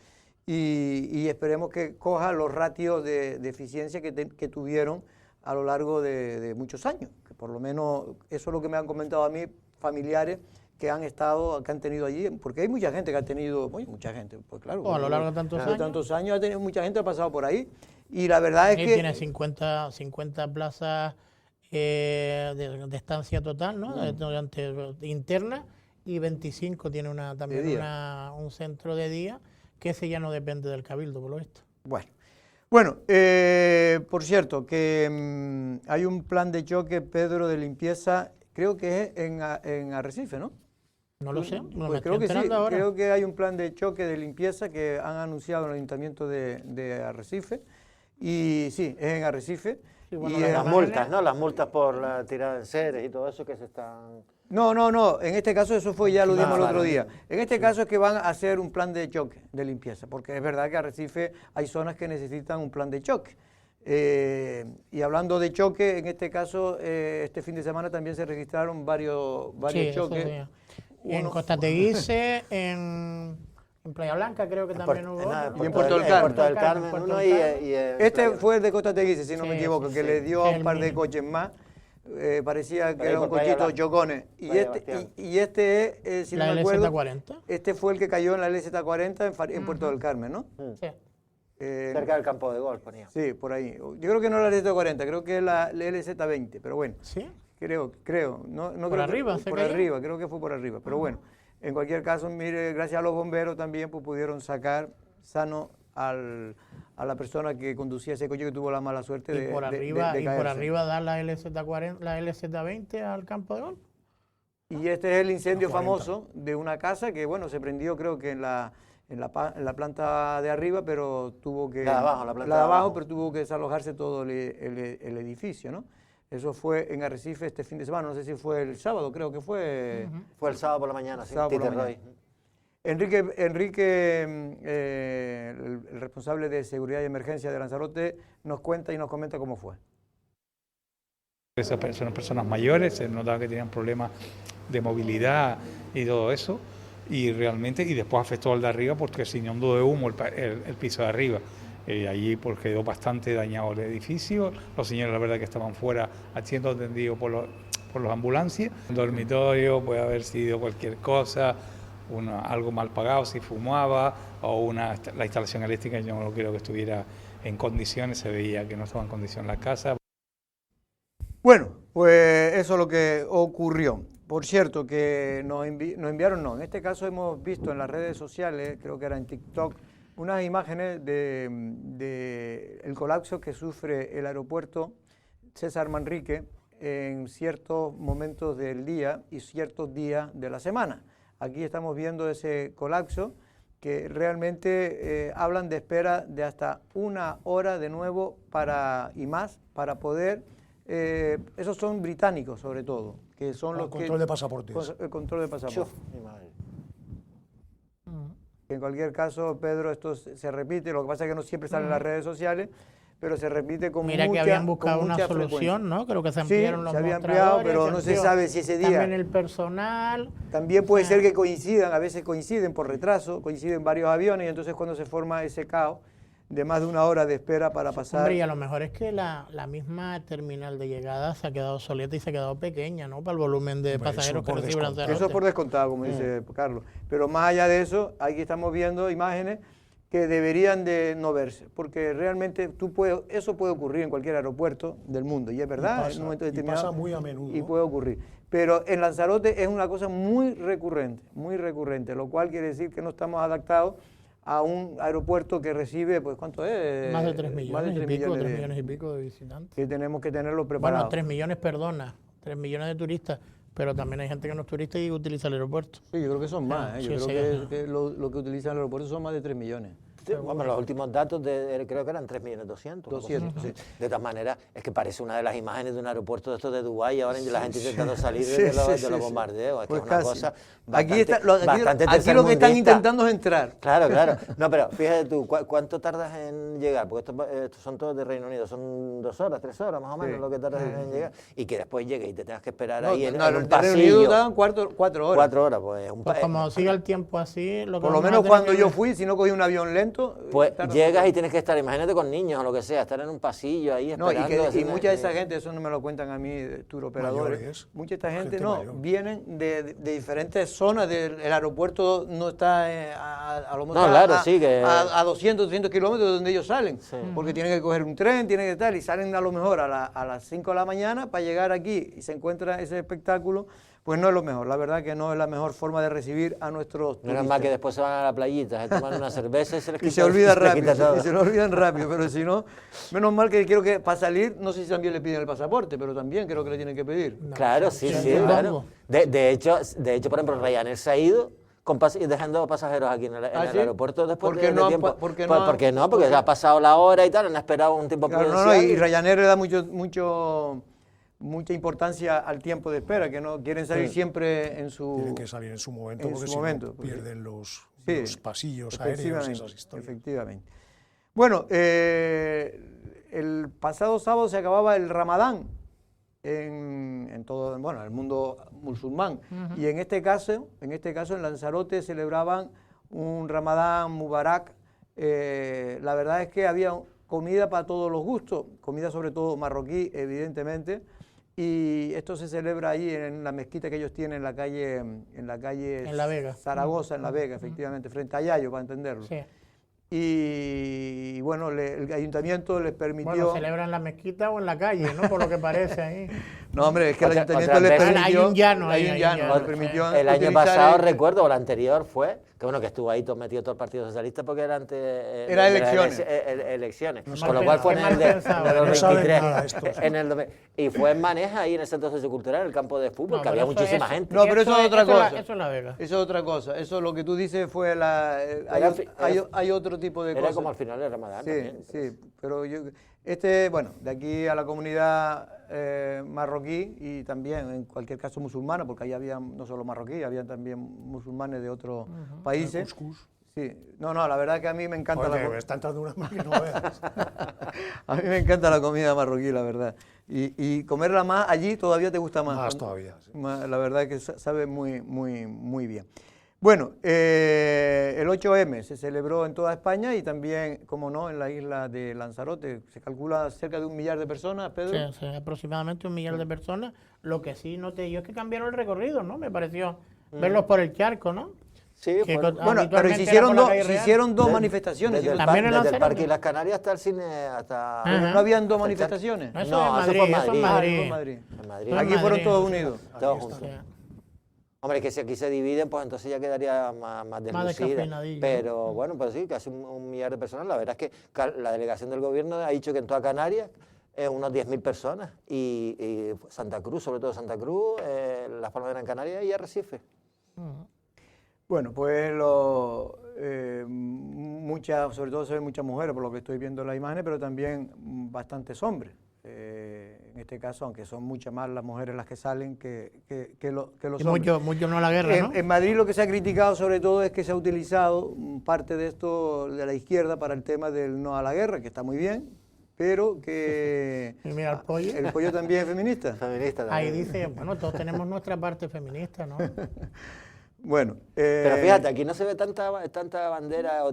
S1: Y esperemos que coja los ratios de eficiencia que tuvieron a lo largo de muchos años, que por lo menos eso es lo que me han comentado a mí familiares que han tenido allí, porque hay mucha gente que ha tenido, mucha gente, pues claro.
S2: A lo largo de
S1: tantos años ha tenido mucha gente, ha pasado por ahí, y la verdad es que...
S2: Tiene 50 plazas de estancia total, ¿no? Interna, y 25 tiene también un centro de día, que ese ya no depende del Cabildo, por lo visto.
S1: Bueno, por cierto, que hay un plan de choque, Pedro, de limpieza, creo que es en Arrecife, ¿no?
S2: No lo sé,
S1: pues creo que sí, ahora. Creo que hay un plan de choque de limpieza que han anunciado en el Ayuntamiento de Arrecife, y sí, es en Arrecife.
S4: Sí, bueno, las multas, ¿no? Las multas por la tirada de enseres y todo eso que se están...
S1: No, en este caso eso fue, ya lo dimos el otro día. En este caso es que van a hacer un plan de choque de limpieza, porque es verdad que en Arrecife hay zonas que necesitan un plan de choque. Y hablando de choque, en este caso, este fin de semana también se registraron varios choques.
S2: En Costa Teguise, en Playa Blanca creo que también hubo.
S1: Y en Puerto del Carmen. Este fue el de Costa Teguise, si no me equivoco, que le dio a un par de coches más. Parecía que eran cochitos chocones. Y este es, si no me acuerdo, este fue el que cayó en la LZ40 en Puerto del Carmen, ¿no?
S2: Sí.
S4: Cerca del campo de golf, ponía.
S1: Sí, por ahí. Yo creo que no es la LZ40, creo que es la LZ20, pero bueno.
S2: ¿Sí?
S1: Creo. No
S2: por
S1: creo
S2: arriba,
S1: por arriba, creo que fue por arriba. Pero bueno, en cualquier caso, mire, gracias a los bomberos también pues, pudieron sacar sano a la persona que conducía ese coche, que tuvo la mala suerte de caerse.
S2: Y por arriba dar la LZ40, la LZ20 al campo de golf.
S1: Y este es el incendio famoso de una casa que, bueno, se prendió creo que en la planta de arriba, pero tuvo que...
S4: La
S1: de abajo, pero tuvo que desalojarse todo el edificio, ¿no? Eso fue en Arrecife este fin de semana, no sé si fue el sábado, creo que fue...
S4: Fue el sábado por la mañana, sí.
S1: Enrique, el responsable de seguridad y emergencia de Lanzarote, nos cuenta y nos comenta cómo fue.
S8: Esas son personas mayores, se notaba que tenían problemas de movilidad y todo eso, y después afectó al de arriba porque se inundó de humo el piso de arriba. Allí pues, quedó bastante dañado el edificio. Los señores, la verdad, que estaban fuera siendo atendidos por las ambulancias. Un dormitorio puede haber sido cualquier cosa, algo mal pagado si fumaba, o la instalación eléctrica, yo no creo que estuviera en condiciones, se veía que no estaba en condición la casa.
S1: Bueno, pues eso es lo que ocurrió. Por cierto, que nos enviaron, en este caso hemos visto en las redes sociales, creo que era en TikTok, unas imágenes de el colapso que sufre el aeropuerto César Manrique en ciertos momentos del día y ciertos días de la semana. Aquí estamos viendo ese colapso que realmente hablan de espera de hasta 1 hora de nuevo y más para poder, esos son británicos sobre todo, que son los que...
S3: Control de pasaportes.
S1: El control de pasaportes. En cualquier caso, Pedro, esto se repite, lo que pasa es que no siempre sale en las redes sociales, pero se repite con
S2: Mira que habían buscado una solución, ¿no? Creo que se ampliaron los mostradores. Sí, se había ampliado,
S1: pero no se sabe si ese día...
S2: También el personal...
S1: También puede ser que coincidan, a veces coinciden por retraso, coinciden varios aviones, y entonces cuando se forma ese caos de más de 1 hora de espera para pasar...
S2: Hombre, y a lo mejor es que la misma terminal de llegada se ha quedado obsoleta y se ha quedado pequeña, ¿no? Para el volumen de pasajeros que recibe Lanzarote.
S1: Eso es por descontado, como dice Carlos. Pero más allá de eso, aquí estamos viendo imágenes que deberían de no verse, porque realmente eso puede ocurrir en cualquier aeropuerto del mundo, y es verdad, en un momento determinado,
S3: pasa muy a menudo.
S1: y puede ocurrir. Pero en Lanzarote es una cosa muy recurrente, lo cual quiere decir que no estamos adaptados a un aeropuerto que recibe, pues, ¿cuánto es?
S2: Más de 3 millones,
S1: Más de 3 millones,
S2: 3 millones y pico de visitantes.
S1: que tenemos que tenerlo preparado.
S2: Bueno, 3 millones, perdona, 3 millones de turistas, pero también hay gente que no es turista y utiliza el aeropuerto.
S1: Sí, yo creo que son más,
S2: Sí,
S1: yo
S2: sí,
S1: creo que lo que utilizan el aeropuerto son más de 3 millones.
S4: Bueno, los últimos datos creo que eran 3.200.000.
S1: 200, sí.
S4: De todas maneras, es que parece una de las imágenes de un aeropuerto de estos de Dubái ahora la gente intentando salir
S1: Sí,
S4: de
S1: sí,
S4: los
S1: sí.
S4: bombardeos. Es
S1: Pues
S4: que es una
S1: casi.
S4: cosa
S1: Aquí
S4: bastante
S1: lo que están
S4: tercermundista.
S1: intentando es entrar.
S4: Claro, claro. No, pero fíjate tú, ¿cuánto tardas en llegar? Porque estos son todos de Reino Unido, son 2 horas, 3 horas más o menos
S1: Sí,
S4: lo que tardas en llegar. Y que después llegues y te tengas que esperar
S1: No,
S4: ahí en
S1: no,
S4: un
S1: el Reino
S4: pasillo.
S1: Unido daban 4 horas.
S4: 4 horas, pues.
S2: Pues como siga el tiempo así, lo que
S1: Por lo
S2: vamos a
S1: menos
S2: tener
S1: cuando
S2: que
S1: yo
S2: ver-
S1: fui, si no cogí un avión lento...
S4: Pues
S1: tarda
S4: llegas
S1: mucho.
S4: y tienes que estar, imagínate con niños o lo que sea, estar en un pasillo ahí
S1: No,
S4: esperando.
S1: y
S4: haciendo-
S1: mucha de esa gente, eso no me lo cuentan a mí, turoperadores,
S3: Mayores,
S1: mucha de esta gente
S3: gente
S1: no,
S3: mayor.
S1: vienen de diferentes zonas, el aeropuerto no está a lo mejor
S4: No, claro, sí, que-
S1: a 200 kilómetros de donde ellos salen, porque tienen que coger un tren, tienen que estar, y salen a lo mejor a las 5 de la mañana para llegar aquí y se encuentra ese espectáculo, pues no es lo mejor, la verdad que no es la mejor forma de recibir a nuestros
S4: Menos
S1: turistas.
S4: mal que después se van a la playita, se toman una cerveza y se les
S1: Y
S4: quita,
S1: se olvida
S4: les quita
S1: rápido,
S4: todo.
S1: y se lo olvidan rápido, pero si no, menos mal que creo que para salir, no sé si también le piden el pasaporte, pero también creo que le tienen que pedir.
S4: Claro, sí,
S2: Sí,
S4: sí,
S2: supongo.
S4: claro. De hecho, por ejemplo, Ryanair se ha ido dejando pasajeros aquí en el
S1: ¿Ah, sí?
S4: aeropuerto después
S1: ¿Por qué
S4: de
S1: no han
S4: tiempo.
S1: pa- por qué
S4: Pues
S1: no han-
S4: porque no, porque ha pasado la hora y tal, han esperado un tiempo
S1: Claro, no,
S4: prudencial.
S1: y Ryanair le da mucha importancia al tiempo de espera, que no quieren salir siempre en su...
S3: Tienen que salir en su momento
S1: en
S3: porque
S1: su
S3: si
S1: momento,
S3: no
S1: porque-
S3: pierden los
S1: Sí,
S3: pasillos aéreos y
S1: efectivamente,
S3: esas historias.
S1: efectivamente. Bueno, el pasado sábado se acababa el Ramadán en todo, bueno, el mundo musulmán. Y en este caso en Lanzarote celebraban un Ramadán Mubarak. La verdad es que había comida para todos los gustos, comida sobre todo marroquí, evidentemente. Y esto se celebra ahí en la mezquita que ellos tienen en la calle
S2: En La Vega.
S1: Zaragoza, en La Vega, efectivamente, frente a Yayo, para entenderlo.
S2: Sí.
S1: Y bueno, el ayuntamiento les permitió...
S2: Bueno, celebran en la mezquita o en la calle, ¿no? Por lo que parece ahí.
S1: No, hombre, es que el
S4: Otra-
S1: ayuntamiento
S4: otras
S1: les
S4: veces-
S1: permitió...
S2: Hay un llano ahí,
S1: hay un
S2: hay un
S1: llano,
S2: llano,
S1: les permitió
S4: El año
S1: utilizar
S4: pasado,
S1: el-
S4: recuerdo, o el anterior fue, que bueno, que estuvo ahí todo metido todo el Partido Socialista porque era antes
S1: Era
S4: de las
S1: elecciones.
S4: elecciones.
S2: No
S4: Con lo
S2: mal
S4: cual fue
S2: pensado,
S4: en el,
S2: mal pensado,
S4: en el
S3: no saben
S4: 23,
S3: nada estos.
S4: en el y fue en Maneja, ahí en el Centro Sociocultural, en el campo de fútbol,
S2: No,
S4: que
S2: pero
S4: había
S2: eso-
S4: muchísima
S2: eso-
S4: gente.
S1: No, pero eso es otra cosa.
S2: Eso es La Vega.
S1: Eso es otra cosa. Eso lo que tú dices fue la... hay otro tipo de
S4: Era
S1: cosas.
S4: como al final del Ramadán
S1: Sí,
S4: también.
S1: sí, pero bueno, de aquí a la comunidad marroquí y también en cualquier caso musulmana, porque ahí había no solo marroquí, había también musulmanes de otros países.
S3: Cuscús.
S1: Sí, no, la verdad que a mí me encanta
S3: Joder,
S1: la
S3: me está entrando una hambre que no veas.
S1: a mí me encanta la comida marroquí, la verdad. Y comerla más allí todavía te gusta más.
S3: Más todavía, sí.
S1: La verdad es que sabe muy bien. Bueno, el 8M se celebró en toda España y también, como no, en la isla de Lanzarote. Se calcula cerca de 1 millar de personas, Pedro.
S2: Sí, aproximadamente 1 millar de personas. Lo que sí noté yo es que cambiaron el recorrido, ¿no? Me pareció verlos por el charco, ¿no?
S4: Sí,
S2: Que
S4: fue-
S2: con-
S1: Bueno, pero
S2: habitualmente
S1: se
S2: era por la
S1: hicieron,
S2: calle
S1: se
S2: Real.
S1: hicieron dos
S4: de-
S1: manifestaciones.
S4: Desde, el,
S2: También en
S4: desde el
S2: Lanzarote.
S4: Parque y las Canarias hasta el cine, hasta...
S2: Ajá.
S1: Pero no habían dos
S4: Hasta el
S1: manifestaciones.
S2: No, eso
S4: No,
S2: es
S4: eso
S2: Madrid,
S4: fue en
S2: eso es
S4: Madrid.
S2: Madrid.
S1: Fue en Madrid.
S4: En Madrid.
S2: Fue en
S1: Aquí fueron
S2: Madrid.
S1: todos unidos.
S4: Todos juntos.
S2: Sí.
S4: Hombre, que si aquí se dividen, pues entonces ya quedaría más deslucida.
S2: descafeinadillo.
S4: Pero bueno, pues sí, casi un millar de personas. La verdad es que la delegación del gobierno ha dicho que en toda Canarias unas 10.000 personas. Y Santa Cruz, sobre todo Santa Cruz, Las Palmas de Gran Canaria y Arrecife.
S1: Bueno, pues sobre todo se ven muchas mujeres, por lo que estoy viendo en las imágenes, pero también bastantes hombres. En este caso, aunque son muchas más las mujeres las que salen que los
S2: Y
S1: hombres.
S2: mucho no a la guerra, ¿no?
S1: En Madrid lo que se ha criticado sobre todo es que se ha utilizado parte de esto de la izquierda para el tema del no a la guerra, que está muy bien, pero que
S2: Y mira el pollo.
S1: el pollo también es feminista.
S4: Feminista
S2: Ahí
S4: también.
S2: dice, bueno, todos tenemos nuestra parte feminista, ¿no?
S1: Bueno,
S4: Pero fíjate, aquí no se ve tanta bandera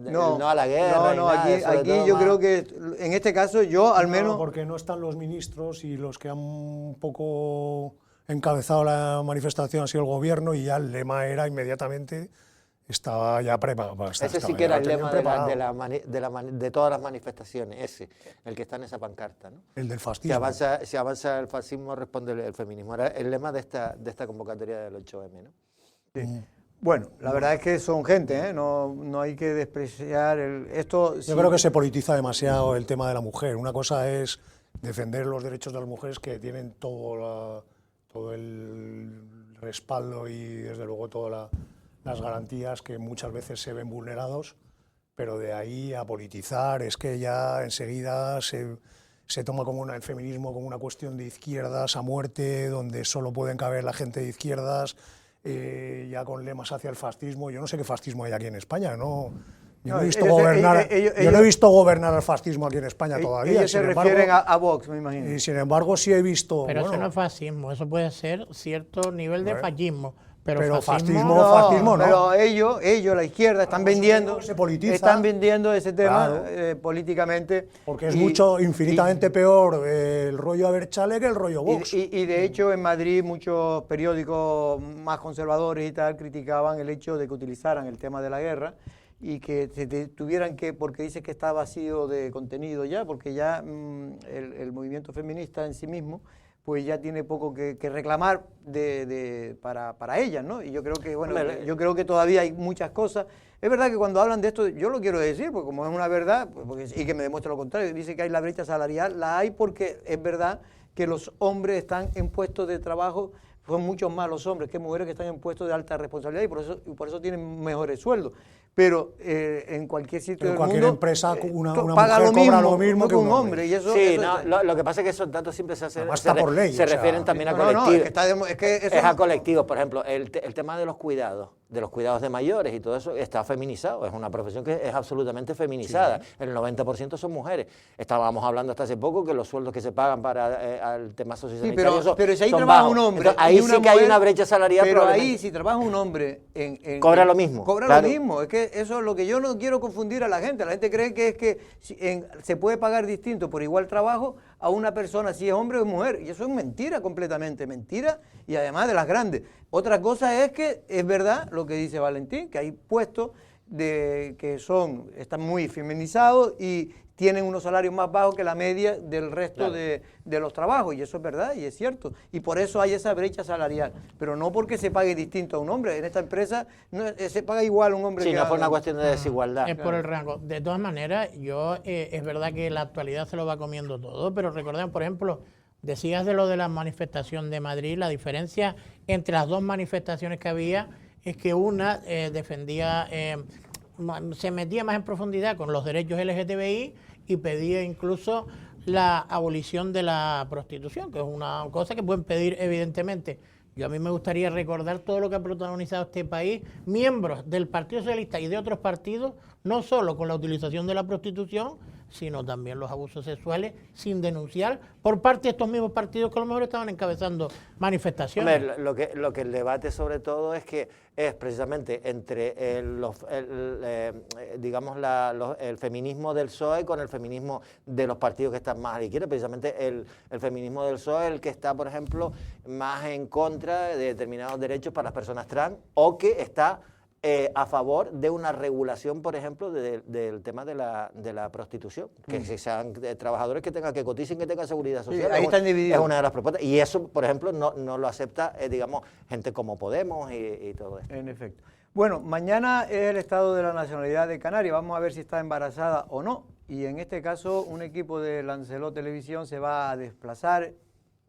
S4: no a la guerra.
S1: No,
S4: y nada, sobre
S1: aquí
S4: todo
S1: yo
S4: más-
S1: creo que en este caso yo al
S3: No,
S1: menos...
S3: porque no están los ministros y los que han un poco encabezado la manifestación ha sido el gobierno y ya el lema era inmediatamente estaba ya preparado.
S4: Ese sí que era el lema de todas las manifestaciones, ese, el que está en esa pancarta, ¿no?
S3: El del fascismo.
S4: Si avanza el fascismo, responde el feminismo. Era el lema de esta convocatoria del 8M, ¿no?
S1: Sí. Bueno, la verdad es que son gente, ¿eh? No hay que despreciar esto.
S3: Yo creo que se politiza demasiado el tema de la mujer. Una cosa es defender los derechos de las mujeres, que tienen todo el respaldo y desde luego todas las garantías, que muchas veces se ven vulnerados, pero de ahí a politizar es que ya enseguida se toma como el feminismo como una cuestión de izquierdas a muerte, donde solo pueden caber la gente de izquierdas, ya con lemas hacia el fascismo. Yo no sé qué fascismo hay aquí en España, ¿no? Yo no he visto gobernar al fascismo aquí en España todavía.
S1: Ellos se refieren a Vox, me imagino.
S3: Y sin embargo sí he visto...
S2: Pero eso no es fascismo, eso puede ser cierto nivel de fascismo. Pero
S3: fascismo no.
S1: Pero ellos, la izquierda, están vendiendo ese tema,
S3: claro,
S1: políticamente.
S3: Porque es infinitamente peor el rollo Abertzale que el rollo Vox.
S1: Y de hecho en Madrid muchos periódicos más conservadores y tal criticaban el hecho de que utilizaran el tema de la guerra y que tuvieran que, porque dice que está vacío de contenido ya, porque ya el movimiento feminista en sí mismo pues ya tiene poco que reclamar para ellas, ¿no? Y yo creo que, bueno, yo creo que todavía hay muchas cosas. Es verdad que cuando hablan de esto, yo lo quiero decir, porque como es una verdad, y que me demuestra lo contrario, dice que hay la brecha salarial, la hay porque es verdad que los hombres están en puestos de trabajo, son muchos más los hombres que mujeres que están en puestos de alta responsabilidad y por eso tienen mejores sueldos. Pero en cualquier sitio del mundo,
S3: cualquier empresa, una
S1: paga
S3: mujer cobra lo mismo que un
S1: hombre. Y eso,
S4: sí, lo que pasa es que esos datos siempre se refieren también a colectivos. Es a colectivos. Por ejemplo, el tema de los cuidados de mayores y todo eso está feminizado. Es una profesión que es absolutamente feminizada. Sí. El 90% son mujeres. Estábamos hablando hasta hace poco que los sueldos que se pagan para el tema sociosanitario
S1: pero si ahí
S4: son
S1: trabaja
S4: bajos.
S1: un hombre,
S4: entonces, ahí sí que hay una brecha salarial.
S1: Pero ahí si trabaja un hombre
S4: cobra lo mismo.
S1: Cobra lo mismo. Es que eso es lo que yo no quiero confundir a la gente. La gente cree que es que se puede pagar distinto por igual trabajo a una persona si es hombre o mujer. Y eso es mentira, completamente mentira, y además de las grandes. Otra cosa es que es verdad lo que dice Valentín, que hay puestos que están muy feminizados y tienen unos salarios más bajos que la media del resto de los trabajos, y eso es verdad y es cierto, y por eso hay esa brecha salarial, pero no porque se pague distinto a un hombre. En esta empresa no, se paga igual a un hombre
S4: que no por una cuestión de desigualdad.
S2: Es por el rango. De todas maneras, es verdad que la actualidad se lo va comiendo todo, pero recordemos, por ejemplo, decías de lo de la manifestación de Madrid, la diferencia entre las dos manifestaciones que había es que una defendía... se metía más en profundidad con los derechos LGTBI y pedía incluso la abolición de la prostitución, que es una cosa que pueden pedir evidentemente. A mí me gustaría recordar todo lo que ha protagonizado este país, miembros del Partido Socialista y de otros partidos, no solo con la utilización de la prostitución, sino también los abusos sexuales sin denunciar por parte de estos mismos partidos que a lo mejor estaban encabezando manifestaciones.
S4: Hombre, lo que el debate sobre todo es que es precisamente entre el feminismo del PSOE con el feminismo de los partidos que están más a la izquierda. Precisamente el feminismo del PSOE, el que está, por ejemplo, más en contra de determinados derechos para las personas trans, o que está a favor de una regulación, por ejemplo, del tema de la prostitución, que sean trabajadores que tengan que coticen, que tengan seguridad social.
S1: Sí, ahí están divididos.
S4: Es una de las propuestas. Y eso, por ejemplo, no lo acepta, digamos, gente como Podemos y todo esto.
S1: En efecto. Bueno, mañana es el estado de la nacionalidad de Canarias. Vamos a ver si está embarazada o no. Y en este caso, un equipo de Lancelot Televisión se va a desplazar,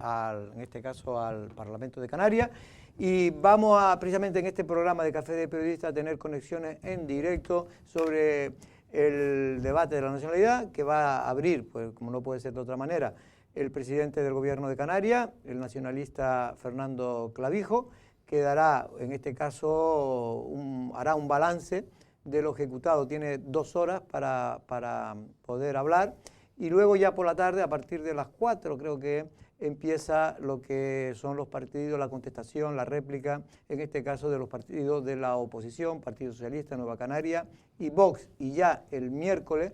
S1: en este caso, al Parlamento de Canarias. Y vamos precisamente en este programa de Café de Periodistas, a tener conexiones en directo sobre el debate de la nacionalidad que va a abrir, pues como no puede ser de otra manera, el presidente del Gobierno de Canarias, el nacionalista Fernando Clavijo, que dará, en este caso, hará un balance de lo ejecutado. Tiene 2 horas para poder hablar, y luego ya por la tarde, a partir de las 4, creo que empieza lo que son los partidos, la contestación, la réplica, en este caso de los partidos de la oposición, Partido Socialista, Nueva Canaria y Vox. Y ya el miércoles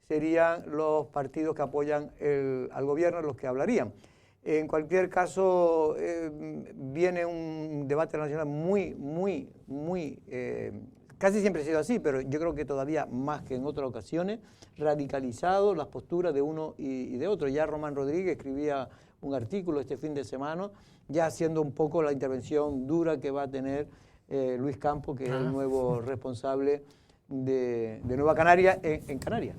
S1: serían los partidos que apoyan al gobierno los que hablarían. En cualquier caso, viene un debate nacional casi siempre ha sido así, pero yo creo que todavía más que en otras ocasiones, radicalizado las posturas de uno y de otro. Ya Román Rodríguez escribía un artículo este fin de semana, ya haciendo un poco la intervención dura que va a tener Luis Campos, que es el nuevo responsable de Nueva Canarias en Canarias.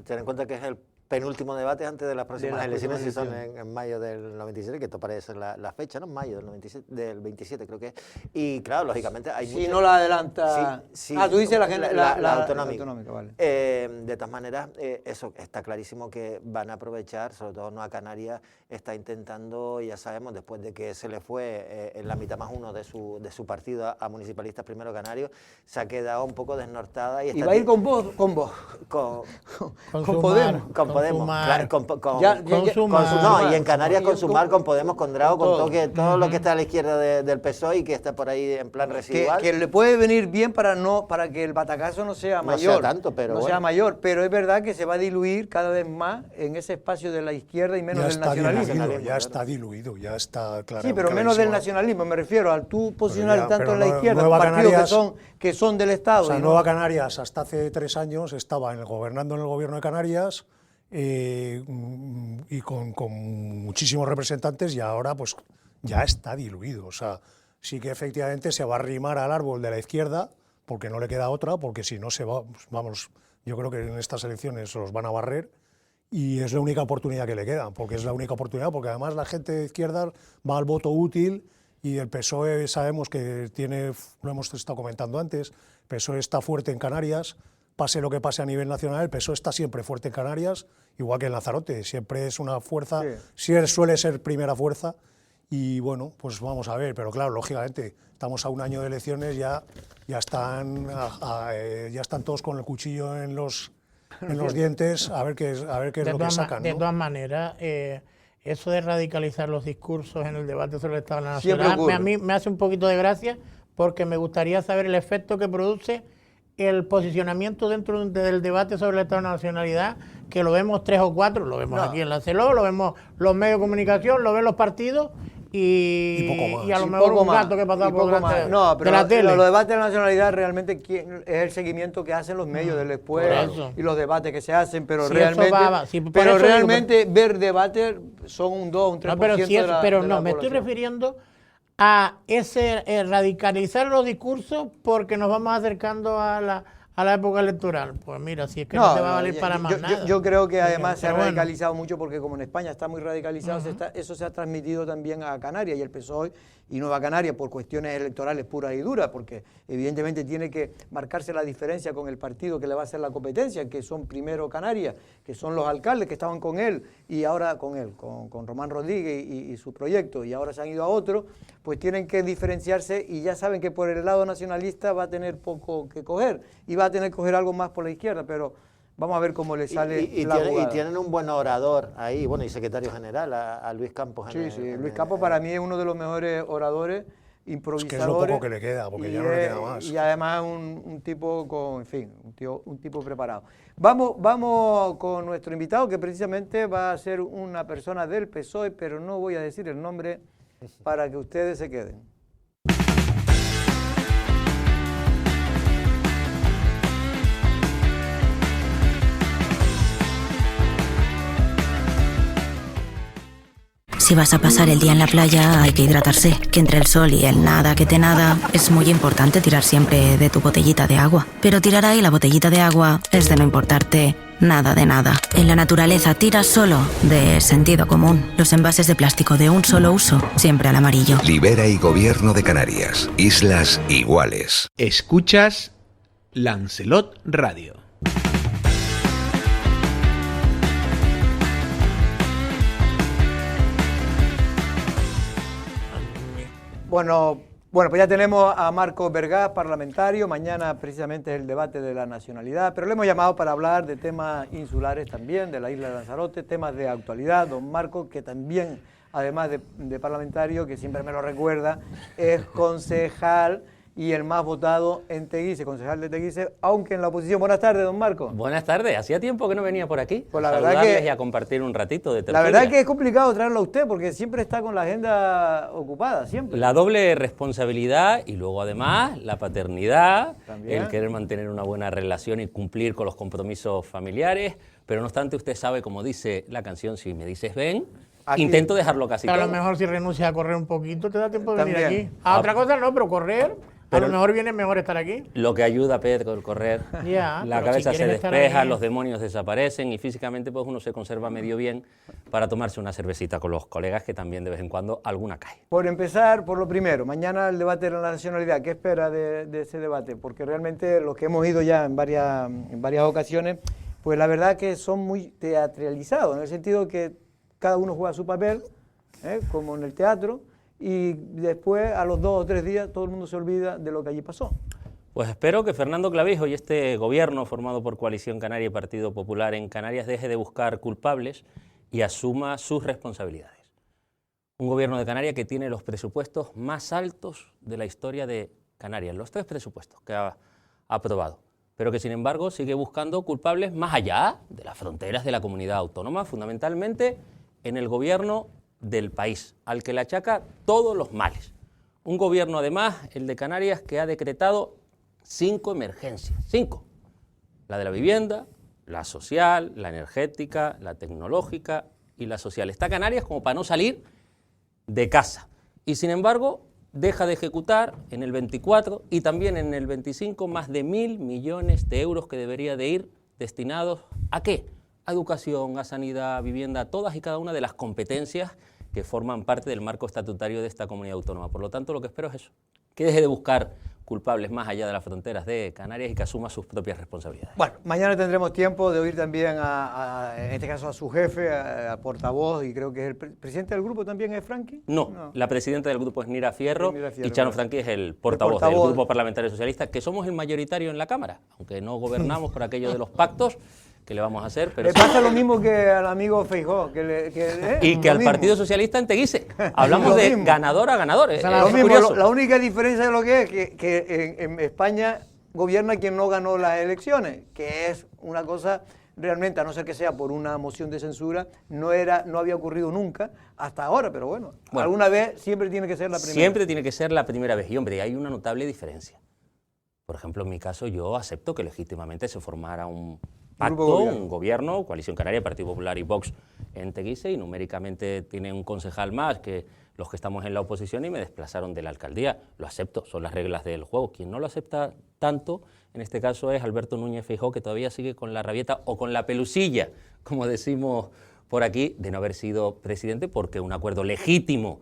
S4: Ten en cuenta que es el penúltimo debate antes de las próximas elecciones, si son en mayo del 97, que esto parece la fecha, ¿no? Mayo del 97, del 27 creo que es. Y claro, lógicamente hay
S1: si no la adelanta...
S4: Sí,
S1: tú dices la
S4: autonómica.
S1: Vale.
S4: De todas maneras, eso está clarísimo que van a aprovechar, sobre todo Nueva Canarias está intentando, ya sabemos, después de que se le fue en la mitad más uno de su partido a Municipalistas Primero Canarios, se ha quedado un poco desnortada. Y
S1: va a ir con vos.
S4: Con Podemos.
S2: Sumar,
S4: no, y en Canarias con Sumar, con Podemos, con Drao, con todo lo que está a la izquierda del PSOE y que está por ahí en plan residual.
S1: Que le puede venir bien para que el batacazo no sea mayor.
S4: No sea tanto, pero
S1: sea mayor, pero es verdad que se va a diluir cada vez más en ese espacio de la izquierda y menos del nacionalismo.
S3: Ya está diluido, ya está claro.
S1: Sí, pero menos del nacionalismo, me refiero al tú posicionar tanto en la izquierda,
S3: Nueva
S1: partidos
S3: Canarias,
S1: que son del Estado.
S3: O sea, Nueva Canarias hasta hace 3 años estaba gobernando en el gobierno de Canarias y con muchísimos representantes, y ahora pues ya está diluido. O sea, sí que efectivamente se va a arrimar al árbol de la izquierda, porque no le queda otra, porque si no se va, vamos, yo creo que en estas elecciones los van a barrer, y es la única oportunidad que le queda, porque es la única oportunidad, porque además la gente de izquierda va al voto útil, y el PSOE sabemos que tiene, lo hemos estado comentando antes, el PSOE está fuerte en Canarias, pase lo que pase a nivel nacional, el PSOE está siempre fuerte en Canarias, igual que en Lanzarote, siempre es una fuerza, suele ser primera fuerza, y bueno, pues vamos a ver, pero claro, lógicamente, estamos a un año de elecciones, ya están todos con el cuchillo en los dientes, a ver qué es lo que sacan, ¿no?
S2: De todas maneras, eso de radicalizar los discursos en el debate sobre el Estado Nacional, a mí me hace un poquito de gracia, porque me gustaría saber el efecto que produce el posicionamiento dentro del debate sobre el Estado de Nacionalidad, que lo vemos 3 o 4, lo vemos aquí en la CELO, lo vemos los medios de comunicación, lo ven los partidos y poco más. Y a lo mejor un gato que pasa por delante de la tele.
S1: Los debates de la nacionalidad realmente es el seguimiento que hacen los medios del después y los debates que se hacen, pero realmente ver debates son un 2 o un 3% de la
S2: pero
S1: la
S2: me estoy refiriendo a ese radicalizar los discursos porque nos vamos acercando a la época electoral. Pues mira, si es que no te va a valer para más nada.
S1: Yo creo que además se ha radicalizado mucho, porque como en España está muy radicalizado, eso se ha transmitido también a Canarias y el PSOE y Nueva Canarias por cuestiones electorales puras y duras, porque evidentemente tiene que marcarse la diferencia con el partido que le va a hacer la competencia, que son primero Canarias, que son los alcaldes que estaban con él y ahora con él, con Román Rodríguez y su proyecto, y ahora se han ido a otro, pues tienen que diferenciarse, y ya saben que por el lado nacionalista va a tener poco que coger y va a tener que coger algo más por la izquierda, pero vamos a ver cómo le sale la jugada.
S4: Y tienen un buen orador ahí, bueno, y secretario general, a Luis Campos.
S1: Luis Campos para mí es uno de los mejores oradores, improvisadores.
S3: Es que es lo poco que le queda, porque ya no le queda más.
S1: Y además un tipo un tipo preparado. Vamos con nuestro invitado, que precisamente va a ser una persona del PSOE, pero no voy a decir el nombre para que ustedes se queden.
S9: Si vas a pasar el día en la playa, hay que hidratarse, que entre el sol y el nada que te nada, es muy importante tirar siempre de tu botellita de agua. Pero tirar ahí la botellita de agua es de no importarte nada de nada. En la naturaleza tira solo de sentido común. Los envases de plástico de un solo uso, siempre al amarillo.
S10: Libera y Gobierno de Canarias. Islas iguales.
S11: Escuchas Lancelot Radio.
S1: Bueno, pues ya tenemos a Marcos Vergás, parlamentario. Mañana precisamente es el debate de la nacionalidad, pero le hemos llamado para hablar de temas insulares también, de la isla de Lanzarote, temas de actualidad. Don Marcos, que también, además de parlamentario, que siempre me lo recuerda, es concejal y el más votado en Teguise, concejal de Teguise, aunque en la oposición. Buenas tardes, don Marco.
S12: Buenas tardes, hacía tiempo que no venía por aquí.
S1: Pues la
S12: a
S1: verdad
S12: saludarles
S1: que,
S12: y a compartir un ratito de tertulia.
S1: La verdad que es complicado traerlo a usted porque siempre está con la agenda ocupada, siempre.
S12: La doble responsabilidad y luego además la paternidad,
S1: También.
S12: el querer mantener una buena relación y cumplir con los compromisos familiares, pero no obstante usted sabe, como dice la canción, si me dices ven,
S1: Aquí.
S12: intento dejarlo casi
S2: A
S12: todo.
S2: lo mejor si renuncias a correr un poquito te da tiempo de venir
S1: También.
S2: aquí. A otra cosa no, pero correr,
S12: Pero-
S2: a lo mejor viene mejor estar aquí.
S12: Lo que ayuda a Pedro el correr,
S2: Ya,
S12: la
S2: pero
S12: cabeza
S2: si
S12: se
S2: quieres estar
S12: despeja,
S2: ahí-
S12: los demonios desaparecen y físicamente pues uno se conserva medio bien para tomarse una cervecita con los colegas que también de vez en cuando alguna cae.
S1: Por empezar, por lo primero, mañana el debate de la nacionalidad. ¿Qué espera de ese debate? Porque realmente los que hemos ido ya en varias ocasiones, pues la verdad que son muy teatralizados, en el sentido que cada uno juega su papel, como en el teatro, y después a los 2 o 3 días todo el mundo se olvida de lo que allí pasó.
S12: Pues espero que Fernando Clavijo y este gobierno formado por Coalición Canaria y Partido Popular en Canarias deje de buscar culpables y asuma sus responsabilidades. Un gobierno de Canarias que tiene los presupuestos más altos de la historia de Canarias, los 3 presupuestos que ha aprobado, pero que sin embargo sigue buscando culpables más allá de las fronteras de la comunidad autónoma, fundamentalmente en el gobierno del país, al que le achaca todos los males. Un gobierno, además, el de Canarias, que ha decretado 5 emergencias, 5. La de la vivienda, la social, la energética, la tecnológica y la social. Está Canarias como para no salir de casa. Y sin embargo, deja de ejecutar en el 24 y también en el 25 más de 1.000 millones de euros que debería de ir destinados ¿a qué? A educación, a sanidad, a vivienda, a todas y cada una de las competencias que forman parte del marco estatutario de esta comunidad autónoma. Por lo tanto, lo que espero es eso, que deje de buscar culpables más allá de las fronteras de Canarias y que asuma sus propias responsabilidades.
S1: Bueno, mañana tendremos tiempo de oír también, en este caso, a su jefe, al portavoz, y creo que el presidente del grupo también es Franqui.
S12: No, la presidenta del grupo es Nira Fierro,
S1: Nira Fierro,
S12: y Chano
S1: claro.
S12: Franqui es el portavoz del
S1: portavoz.
S12: Grupo Parlamentario Socialista, que somos el mayoritario en la Cámara, aunque no gobernamos por aquello de los pactos que le vamos a hacer. Pero
S1: Le pasa lo mismo que al amigo Feijóo,
S12: y que
S1: lo
S12: al
S1: mismo.
S12: Partido Socialista en Teguise. Hablamos
S1: Lo
S12: de
S1: mismo.
S12: ganador a ganador.
S1: O sea,
S12: Es
S1: lo mismo,
S12: curioso.
S1: la única diferencia de lo que es que en España gobierna quien no ganó las elecciones, que es una cosa realmente, a no ser que sea por una moción de censura, no había ocurrido nunca hasta ahora, pero bueno, alguna vez siempre tiene que ser la primera.
S12: Siempre tiene que ser la primera vez. Y hombre, hay una notable diferencia. Por ejemplo, en mi caso, yo acepto que legítimamente se formara un pacto, un gobierno, Coalición Canaria, Partido Popular y Vox en Teguise, y numéricamente tiene un concejal más que los que estamos en la oposición y me desplazaron de la alcaldía. Lo acepto, son las reglas del juego. Quien no lo acepta tanto, en este caso, es Alberto Núñez Feijóo, que todavía sigue con la rabieta o con la pelusilla, como decimos por aquí, de no haber sido presidente, porque un acuerdo legítimo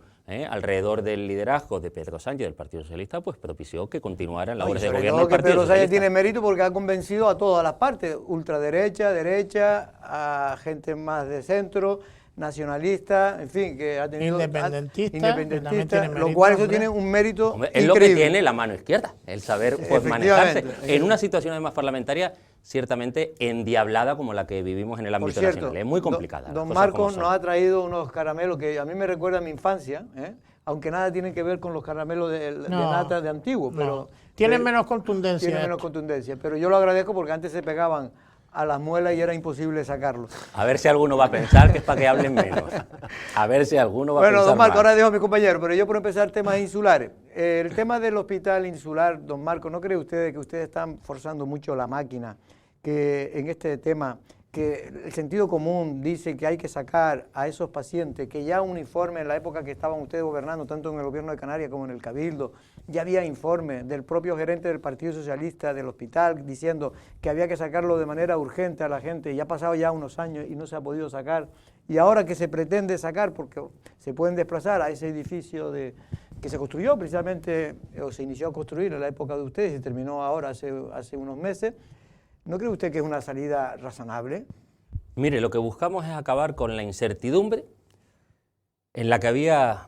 S12: alrededor del liderazgo de Pedro Sánchez del Partido Socialista, pues propició que continuaran labores de
S1: Sobre
S12: gobierno
S1: todo
S12: del
S1: que
S12: Partido
S1: Pedro Sánchez
S12: Socialista.
S1: tiene mérito porque ha convencido a todas las partes, ultraderecha, derecha, a gente más de centro, nacionalista, en fin, que ha tenido
S2: Independentista, que también
S1: independentista,
S2: tiene
S1: lo
S2: mérito,
S1: cual eso
S2: hombre.
S1: tiene un mérito
S12: Hombre, es
S1: increíble.
S12: lo que tiene la mano izquierda, el saber pues, manejarse en una situación además parlamentaria ciertamente endiablada como la que vivimos en el
S1: Por
S12: ámbito
S1: cierto,
S12: nacional. Es muy complicada. las
S1: Don
S12: cosas como
S1: Marcos
S12: son.
S1: nos ha traído unos caramelos que a mí me recuerdan a mi infancia, aunque nada tienen que ver con los caramelos de nata de antiguo, pero
S2: tienen menos contundencia.
S1: tienen menos contundencia. Pero yo lo agradezco porque antes se pegaban a las muelas y era imposible sacarlos.
S12: A ver si alguno va a pensar que es para que hablen menos. A ver si alguno va a
S1: Bueno,
S12: pensar
S1: don Marco,
S12: más.
S1: ahora dejo a mi compañero, pero yo por empezar temas insulares. El tema del hospital insular, don Marco, ¿no cree usted que ustedes están forzando mucho la máquina? Que en este tema, que el sentido común dice que hay que sacar a esos pacientes, que ya un informe en la época que estaban ustedes gobernando, tanto en el gobierno de Canarias como en el Cabildo, ya había informe del propio gerente del Partido Socialista del hospital diciendo que había que sacarlo de manera urgente a la gente, y ya ha pasado ya unos años y no se ha podido sacar, y ahora que se pretende sacar, porque se pueden desplazar a ese edificio que se construyó precisamente, o se inició a construir en la época de ustedes y se terminó ahora hace unos meses, ¿no cree usted que es una salida razonable?
S12: Mire, lo que buscamos es acabar con la incertidumbre en la que había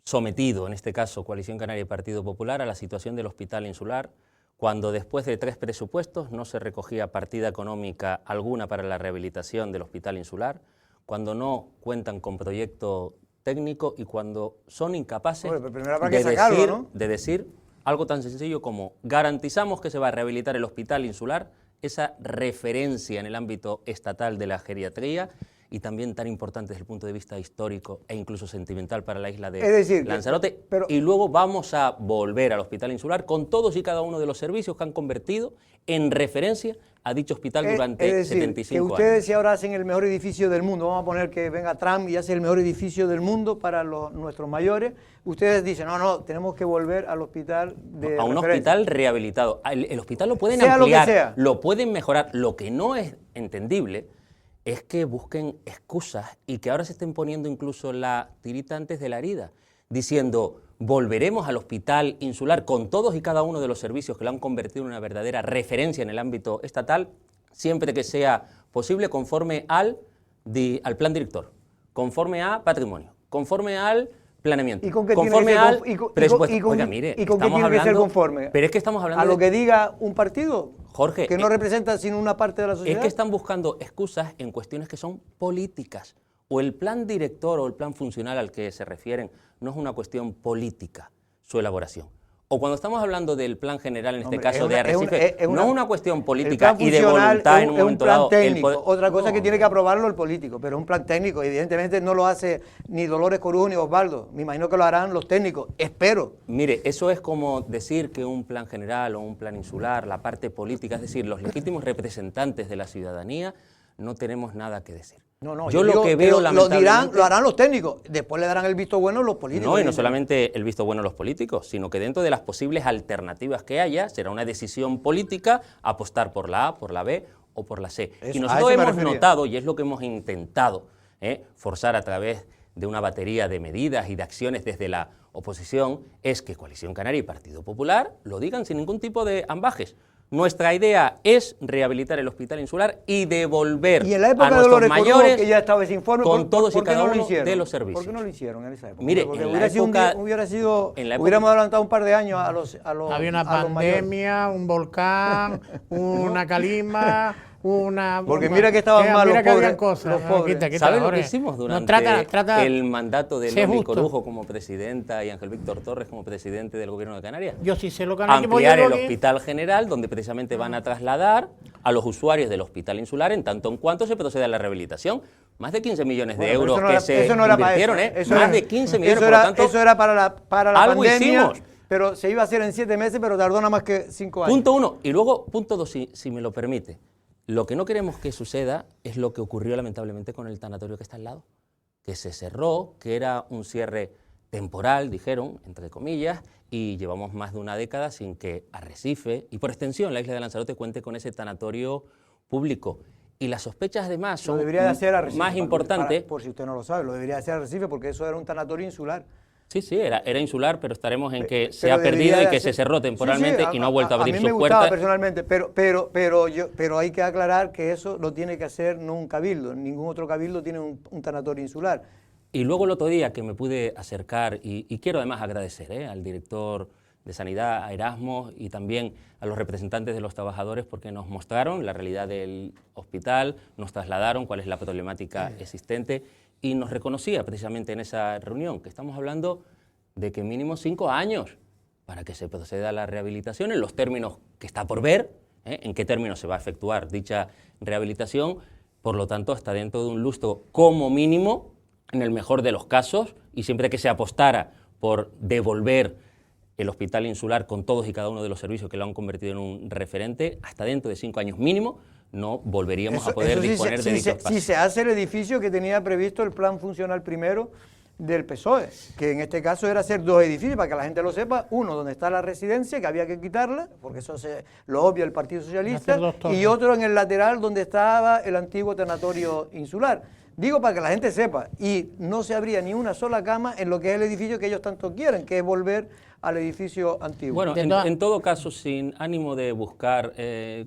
S12: sometido, en este caso, Coalición Canaria y Partido Popular, a la situación del hospital insular, cuando después de 3 presupuestos no se recogía partida económica alguna para la rehabilitación del hospital insular, cuando no cuentan con proyecto técnico y cuando son incapaces
S1: Bueno, pero primero habrá que sacarlo, ¿no?
S12: de decir algo tan sencillo como garantizamos que se va a rehabilitar el Hospital Insular, esa referencia en el ámbito estatal de la geriatría y también tan importante desde el punto de vista histórico e incluso sentimental para la isla de Lanzarote. Y luego vamos a volver al Hospital Insular con todos y cada uno de los servicios que han convertido en referencia a dicho hospital durante 75 años.
S1: Que ustedes si ahora hacen el mejor edificio del mundo, vamos a poner que venga Trump y hace el mejor edificio del mundo para nuestros mayores, ustedes dicen, no, tenemos que volver al hospital de
S12: a un
S1: referencia.
S12: Hospital rehabilitado. El hospital lo pueden
S1: Sea
S12: ampliar,
S1: lo que sea.
S12: lo pueden mejorar. Lo que no es entendible es que busquen excusas y que ahora se estén poniendo incluso la tirita antes de la herida, diciendo, volveremos al Hospital Insular con todos y cada uno de los servicios que lo han convertido en una verdadera referencia en el ámbito estatal, siempre que sea posible, conforme al plan director, conforme a patrimonio, conforme al planeamiento,
S1: ¿Y con qué
S12: conforme
S1: tiene
S12: al
S1: que ser,
S12: presupuesto. Oiga, mire,
S1: ¿y con qué
S12: estamos
S1: tiene que ser
S12: hablando,
S1: conforme?
S12: pero es que estamos hablando
S1: ¿A lo
S12: de-
S1: que diga un partido?
S12: Jorge,
S1: Que no representa sino una parte de la sociedad.
S12: es que están buscando excusas en cuestiones que son políticas. O el plan director o el plan funcional al que se refieren no es una cuestión política, su elaboración. O cuando estamos hablando del plan general, en este
S1: Hombre,
S12: caso
S1: es una-
S12: de Arrecife,
S1: es una-
S12: no es una cuestión
S1: El
S12: política
S1: plan
S12: y de
S1: funcional
S12: voluntad
S1: es
S12: en un
S1: es
S12: momento
S1: plan
S12: dado.
S1: técnico. Otra cosa que tiene que aprobarlo el político, pero es un plan técnico. Evidentemente no lo hace ni Dolores Corujo ni Osvaldo. Me imagino que lo harán los técnicos. Espero.
S12: Mire, eso es como decir que un plan general o un plan insular, la parte política, es decir, los legítimos representantes de la ciudadanía, no tenemos nada que decir.
S1: No,
S12: yo lo
S1: digo
S12: que veo, lamentablemente,
S1: lo harán los técnicos. Después le darán el visto bueno los políticos.
S12: No, y no solamente el visto bueno a los políticos, sino que dentro de las posibles alternativas que haya, será una decisión política apostar por la A, por la B o por la C.
S1: Eso,
S12: Y
S1: a
S12: nosotros
S1: eso me
S12: hemos
S1: refería.
S12: notado, y es lo que hemos intentado, forzar a través de una batería de medidas y de acciones desde la oposición, es que Coalición Canaria y Partido Popular lo digan sin ningún tipo de ambajes. Nuestra idea es rehabilitar el Hospital Insular y devolver
S1: Y en la
S12: a
S1: época de
S12: nuestros
S1: Dolores Corujo,
S12: mayores
S1: que ya estaba ese informe,
S12: con todos y
S1: ¿por qué
S12: cada
S1: no lo
S12: uno
S1: hicieron?
S12: de los servicios.
S1: ¿Por qué no lo hicieron en esa época?
S12: Mire,
S1: Porque
S12: en la
S1: hubiera sido
S12: época-
S1: hubiéramos adelantado un par de años a los
S2: Había una
S1: a los mayores.
S2: pandemia, un volcán, una calima, una...
S1: Porque mira que estaban mal
S2: mira
S1: los
S2: que habían
S1: pobres,
S2: cosas.
S1: los
S2: No,
S1: pobres.
S2: quita,
S12: ¿Sabe lo que
S2: Jorge.
S12: hicimos
S2: No,
S12: durante
S2: trata
S12: el mandato de
S2: sé
S12: Lomi
S2: justo.
S12: Corujo como presidenta y Ángel Víctor Torres como presidente del Gobierno de Canarias?
S2: Yo sí sé lo que han hecho.
S12: Ampliar el
S2: Voy a-
S12: Hospital General, donde precisamente van a trasladar a los usuarios del Hospital Insular en tanto en cuanto se proceda a la rehabilitación. Más de 15 millones de
S1: Bueno, pero
S12: euros
S1: eso no
S12: que
S1: era-
S12: se
S1: eso no era para
S12: invirtieron,
S1: eso. Eso
S12: más
S1: era-
S12: de 15 millones,
S1: eso
S12: por
S1: era,
S12: lo tanto,
S1: eso era para la
S12: algo
S1: pandemia,
S12: hicimos.
S1: pero se iba a hacer en 7 meses, pero tardó nada más que 5 años.
S12: Punto uno. Y luego, punto dos, si me lo permite. Lo que no queremos que suceda es lo que ocurrió lamentablemente con el tanatorio que está al lado, que se cerró, que era un cierre temporal, dijeron, entre comillas, y llevamos más de una década sin que Arrecife, y por extensión la isla de Lanzarote, cuente con ese tanatorio público. Y las sospechas además
S1: Lo
S12: son
S1: debería de hacer Arrecife,
S12: más importantes.
S1: por si usted no lo sabe, lo debería de hacer Arrecife porque eso era un tanatorio insular.
S12: Sí, era insular, pero estaremos en que se
S1: Pero
S12: ha
S1: debería
S12: perdido y
S1: de
S12: que
S1: hacer-
S12: se cerró temporalmente
S1: Sí, sí,
S12: y no ha vuelto a abrir
S1: mí
S12: sus
S1: me gustaba
S12: puertas.
S1: personalmente, pero hay que aclarar que eso lo tiene que hacer no un cabildo, ningún otro cabildo tiene un tanatorio insular.
S12: Y luego el otro día que me pude acercar, y quiero además agradecer al director de Sanidad, a Erasmus, y también a los representantes de los trabajadores, porque nos mostraron la realidad del hospital, nos trasladaron cuál es la problemática existente, y nos reconocía precisamente en esa reunión que estamos hablando de que mínimo 5 años para que se proceda a la rehabilitación en los términos que está por ver, en qué términos se va a efectuar dicha rehabilitación, por lo tanto está dentro de un lustro como mínimo, en el mejor de los casos, y siempre que se apostara por devolver el Hospital Insular con todos y cada uno de los servicios que lo han convertido en un referente, hasta dentro de 5 años mínimo, no volveríamos a poder
S1: sí
S12: disponer de dichos
S1: si
S12: espacios.
S1: se hace el edificio que tenía previsto el plan funcional primero del PSOE, que en este caso era hacer 2 edificios, para que la gente lo sepa, uno donde está la residencia, que había que quitarla, porque eso lo obvia el Partido Socialista,
S2: Hacer 2 torres.
S1: y otro en el lateral donde estaba el antiguo tanatorio insular. Digo para que la gente sepa, y no se abría ni una sola cama en lo que es el edificio que ellos tanto quieren, que es volver al edificio antiguo.
S12: Bueno, en todo caso, sin ánimo de buscar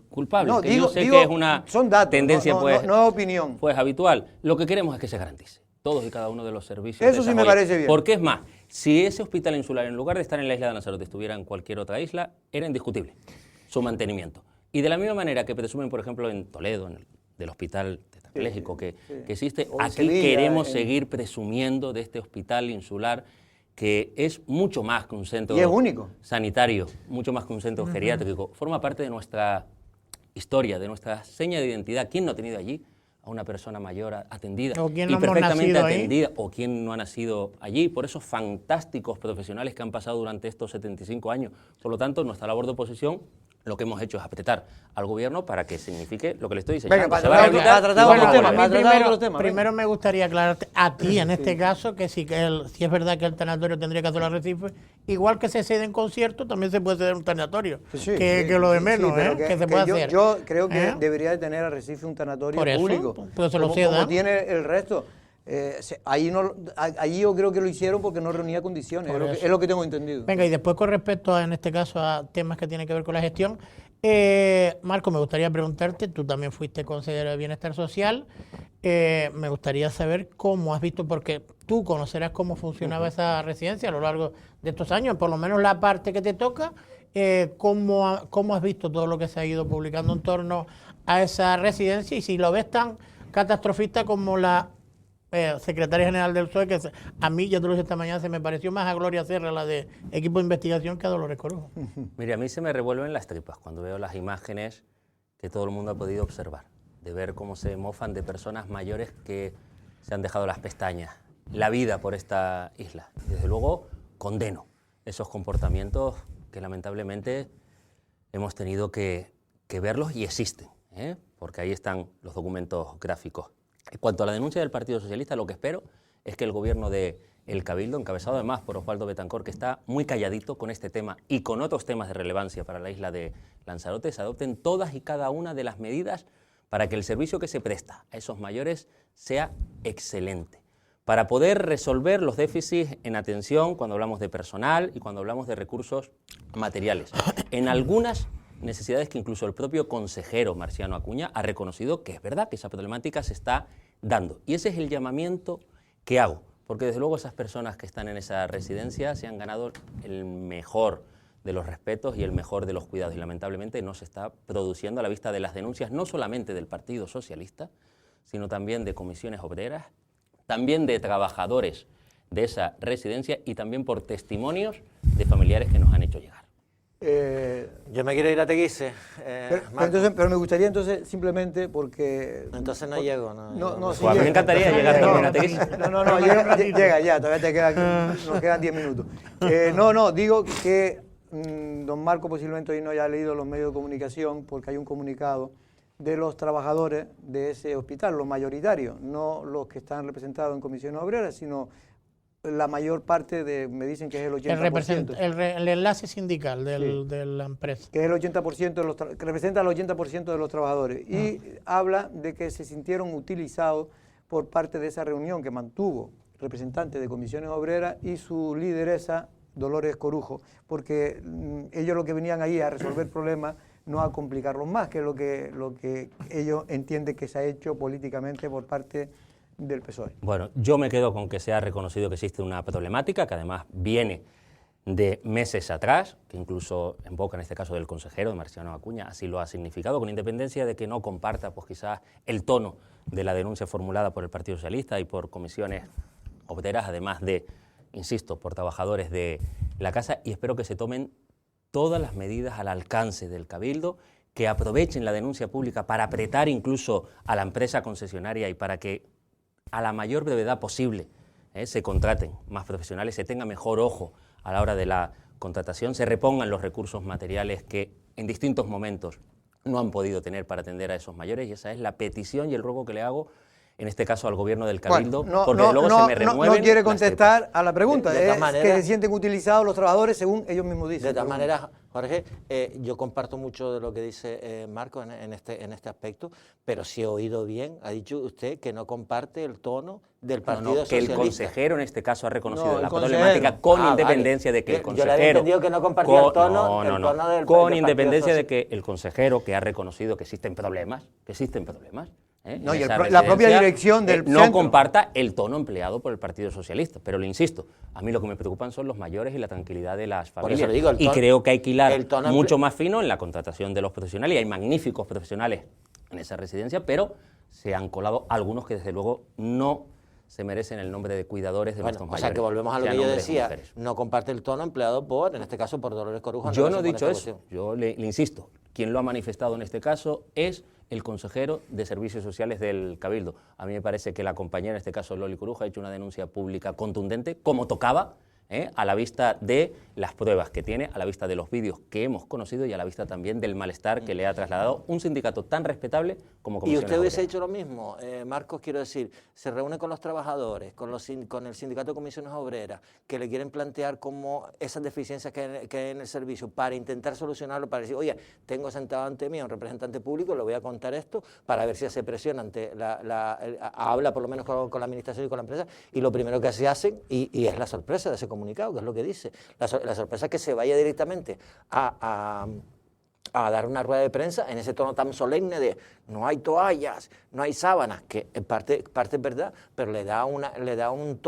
S12: culpables,
S1: No,
S12: que
S1: digo-
S12: yo sé
S1: digo,
S12: que es una
S1: son datos,
S12: tendencia
S1: no
S12: pues,
S1: es opinión.
S12: pues habitual. Lo que queremos es que se garantice todos y cada uno de los servicios.
S1: Eso
S12: de
S1: sí me
S12: esa joya.
S1: parece bien.
S12: Porque es más, si ese hospital insular, en lugar de estar en la isla de Lanzarote, estuviera en cualquier otra isla, era indiscutible su mantenimiento. Y de la misma manera que presumen, por ejemplo, en Toledo, en el del hospital tetrapléjico que existe,
S1: O en
S12: aquí
S1: Sevilla,
S12: queremos seguir presumiendo de este hospital insular que es mucho más que un centro
S1: y es único.
S12: sanitario, mucho más que un centro geriátrico. Forma parte de nuestra historia, de nuestra seña de identidad. ¿Quién no ha tenido allí a una persona mayor atendida
S2: o quién
S12: y
S2: no hemos
S12: perfectamente
S2: nacido ahí?
S12: atendida? O quién no ha nacido allí, por esos fantásticos profesionales que han pasado durante estos 75 años. Por lo tanto, nuestra labor de oposición, lo que hemos hecho es apretar al gobierno para que signifique lo que le estoy diciendo.
S1: Venga, para tratar otros temas.
S2: Primero me gustaría aclararte a ti, en este caso, que si es verdad que el tanatorio tendría que hacer la Recife, igual que se cede en concierto, también se puede ceder un tanatorio, que lo de menos, que se puede hacer.
S1: Yo creo que debería de tener Arrecife un tanatorio público,
S2: pues se lo
S1: como tiene el resto. Allí yo creo que lo hicieron porque no reunía condiciones, es lo que tengo entendido.
S2: Venga, y después con respecto en este caso a temas que tienen que ver con la gestión, Marco, me gustaría preguntarte, tú también fuiste consejero de Bienestar Social, me gustaría saber cómo has visto, porque tú conocerás cómo funcionaba esa residencia a lo largo de estos años, por lo menos la parte que te toca, cómo has visto todo lo que se ha ido publicando en torno a esa residencia y si lo ves tan catastrofista como la secretaria general del PSOE, que a mí, ya te lo dije esta mañana, se me pareció más a Gloria Serra, la de equipo de investigación, que a Dolores Corujo.
S12: Mire, a mí se me revuelven las tripas cuando veo las imágenes que todo el mundo ha podido observar, de ver cómo se mofan de personas mayores que se han dejado las pestañas, la vida por esta isla. Y desde luego condeno esos comportamientos que lamentablemente hemos tenido que verlos y existen, porque ahí están los documentos gráficos. En cuanto a la denuncia del Partido Socialista, lo que espero es que el gobierno del Cabildo, encabezado además por Osvaldo Betancourt, que está muy calladito con este tema y con otros temas de relevancia para la isla de Lanzarote, se adopten todas y cada una de las medidas para que el servicio que se presta a esos mayores sea excelente, para poder resolver los déficits en atención cuando hablamos de personal y cuando hablamos de recursos materiales. En algunas necesidades que incluso el propio consejero Marciano Acuña ha reconocido que es verdad que esa problemática se está dando. Y ese es el llamamiento que hago, porque desde luego esas personas que están en esa residencia se han ganado el mejor de los respetos y el mejor de los cuidados, y lamentablemente no se está produciendo a la vista de las denuncias no solamente del Partido Socialista, sino también de comisiones obreras, también de trabajadores de esa residencia y también por testimonios de familiares que nos han hecho llegar.
S4: Yo me quiero ir a Teguise.
S1: Pero me gustaría entonces simplemente porque...
S4: Entonces no llego.
S1: Sí,
S12: a mí me encantaría llegar también a Teguise.
S1: No, llega ya, todavía nos quedan 10 minutos. Digo que don Marco posiblemente hoy no haya leído los medios de comunicación porque hay un comunicado de los trabajadores de ese hospital, los mayoritarios, no los que están representados en comisiones obreras, sino la mayor parte me dicen que es el 80%.
S2: El enlace sindical de la empresa.
S1: Que es el 80%, que representa al 80% de los trabajadores. Y habla de que se sintieron utilizados por parte de esa reunión que mantuvo representantes de comisiones obreras y su lideresa, Dolores Corujo, porque ellos lo que venían ahí a resolver problemas, no a complicarlos más, que es lo que ellos entienden que se ha hecho políticamente por parte del PSOE.
S12: Bueno, yo me quedo con que se ha reconocido que existe una problemática que además viene de meses atrás, que incluso en boca en este caso del consejero, de Marciano Acuña, así lo ha significado, con independencia de que no comparta pues quizás el tono de la denuncia formulada por el Partido Socialista y por comisiones obreras, además de, insisto, por trabajadores de la casa, y espero que se tomen todas las medidas al alcance del Cabildo, que aprovechen la denuncia pública para apretar incluso a la empresa concesionaria y para que a la mayor brevedad posible se contraten más profesionales, se tenga mejor ojo a la hora de la contratación, se repongan los recursos materiales que en distintos momentos no han podido tener para atender a esos mayores, y esa es la petición y el ruego que le hago en este caso al gobierno del Cabildo, porque luego se me remueven.
S1: No quiere contestar a la pregunta, es que se sienten utilizados los trabajadores según ellos mismos dicen.
S4: De todas maneras, Jorge, yo comparto mucho de lo que dice Marco en este aspecto, pero si he oído bien, ha dicho usted que no comparte el tono del Partido Socialista.
S12: Que el consejero en este caso ha reconocido la problemática con independencia de que el consejero...
S4: Yo le había entendido que no compartía el tono del Partido
S12: con independencia de que el consejero, que ha reconocido que existen problemas,
S1: no, y la propia dirección del
S12: no
S1: centro
S12: comparta el tono empleado por el Partido Socialista. Pero le insisto, a mí lo que me preocupan son los mayores y la tranquilidad de las familias.
S4: Por eso digo,
S12: y creo que hay que hilar mucho más fino en la contratación de los profesionales, y hay magníficos profesionales en esa residencia, pero se han colado algunos que desde luego no se merecen el nombre de cuidadores de nuestros mayores.
S4: O sea, que volvemos a lo
S12: sean
S4: que yo
S12: hombres y
S4: decía,
S12: mujeres.
S4: no comparte el tono empleado por, en este caso, por Dolores Corujo.
S12: Yo no he dicho eso, yo le insisto, quien lo ha manifestado en este caso es el consejero de Servicios Sociales del Cabildo. A mí me parece que la compañera, en este caso Loli Corujo, ha hecho una denuncia pública contundente, como tocaba, a la vista de las pruebas que tiene, a la vista de los vídeos que hemos conocido y a la vista también del malestar que le ha trasladado un sindicato tan respetable como Comisiones
S4: ¿Y usted hubiese
S12: Obreras.
S4: hecho lo mismo? Marcos, quiero decir, se reúne con los trabajadores, con el sindicato de Comisiones Obreras, que le quieren plantear como esas deficiencias que hay en el servicio para intentar solucionarlo, para decir, oye, tengo sentado ante mí a un representante público, le voy a contar esto, para ver si hace presión ante habla por lo menos con la administración y con la empresa, y lo primero que se hacen, y es la sorpresa de ese comunicado, que es lo que dice, la sorpresa es que se vaya directamente a dar una rueda de prensa en ese tono tan solemne de no hay toallas, no hay sábanas, que en parte es verdad, pero le da un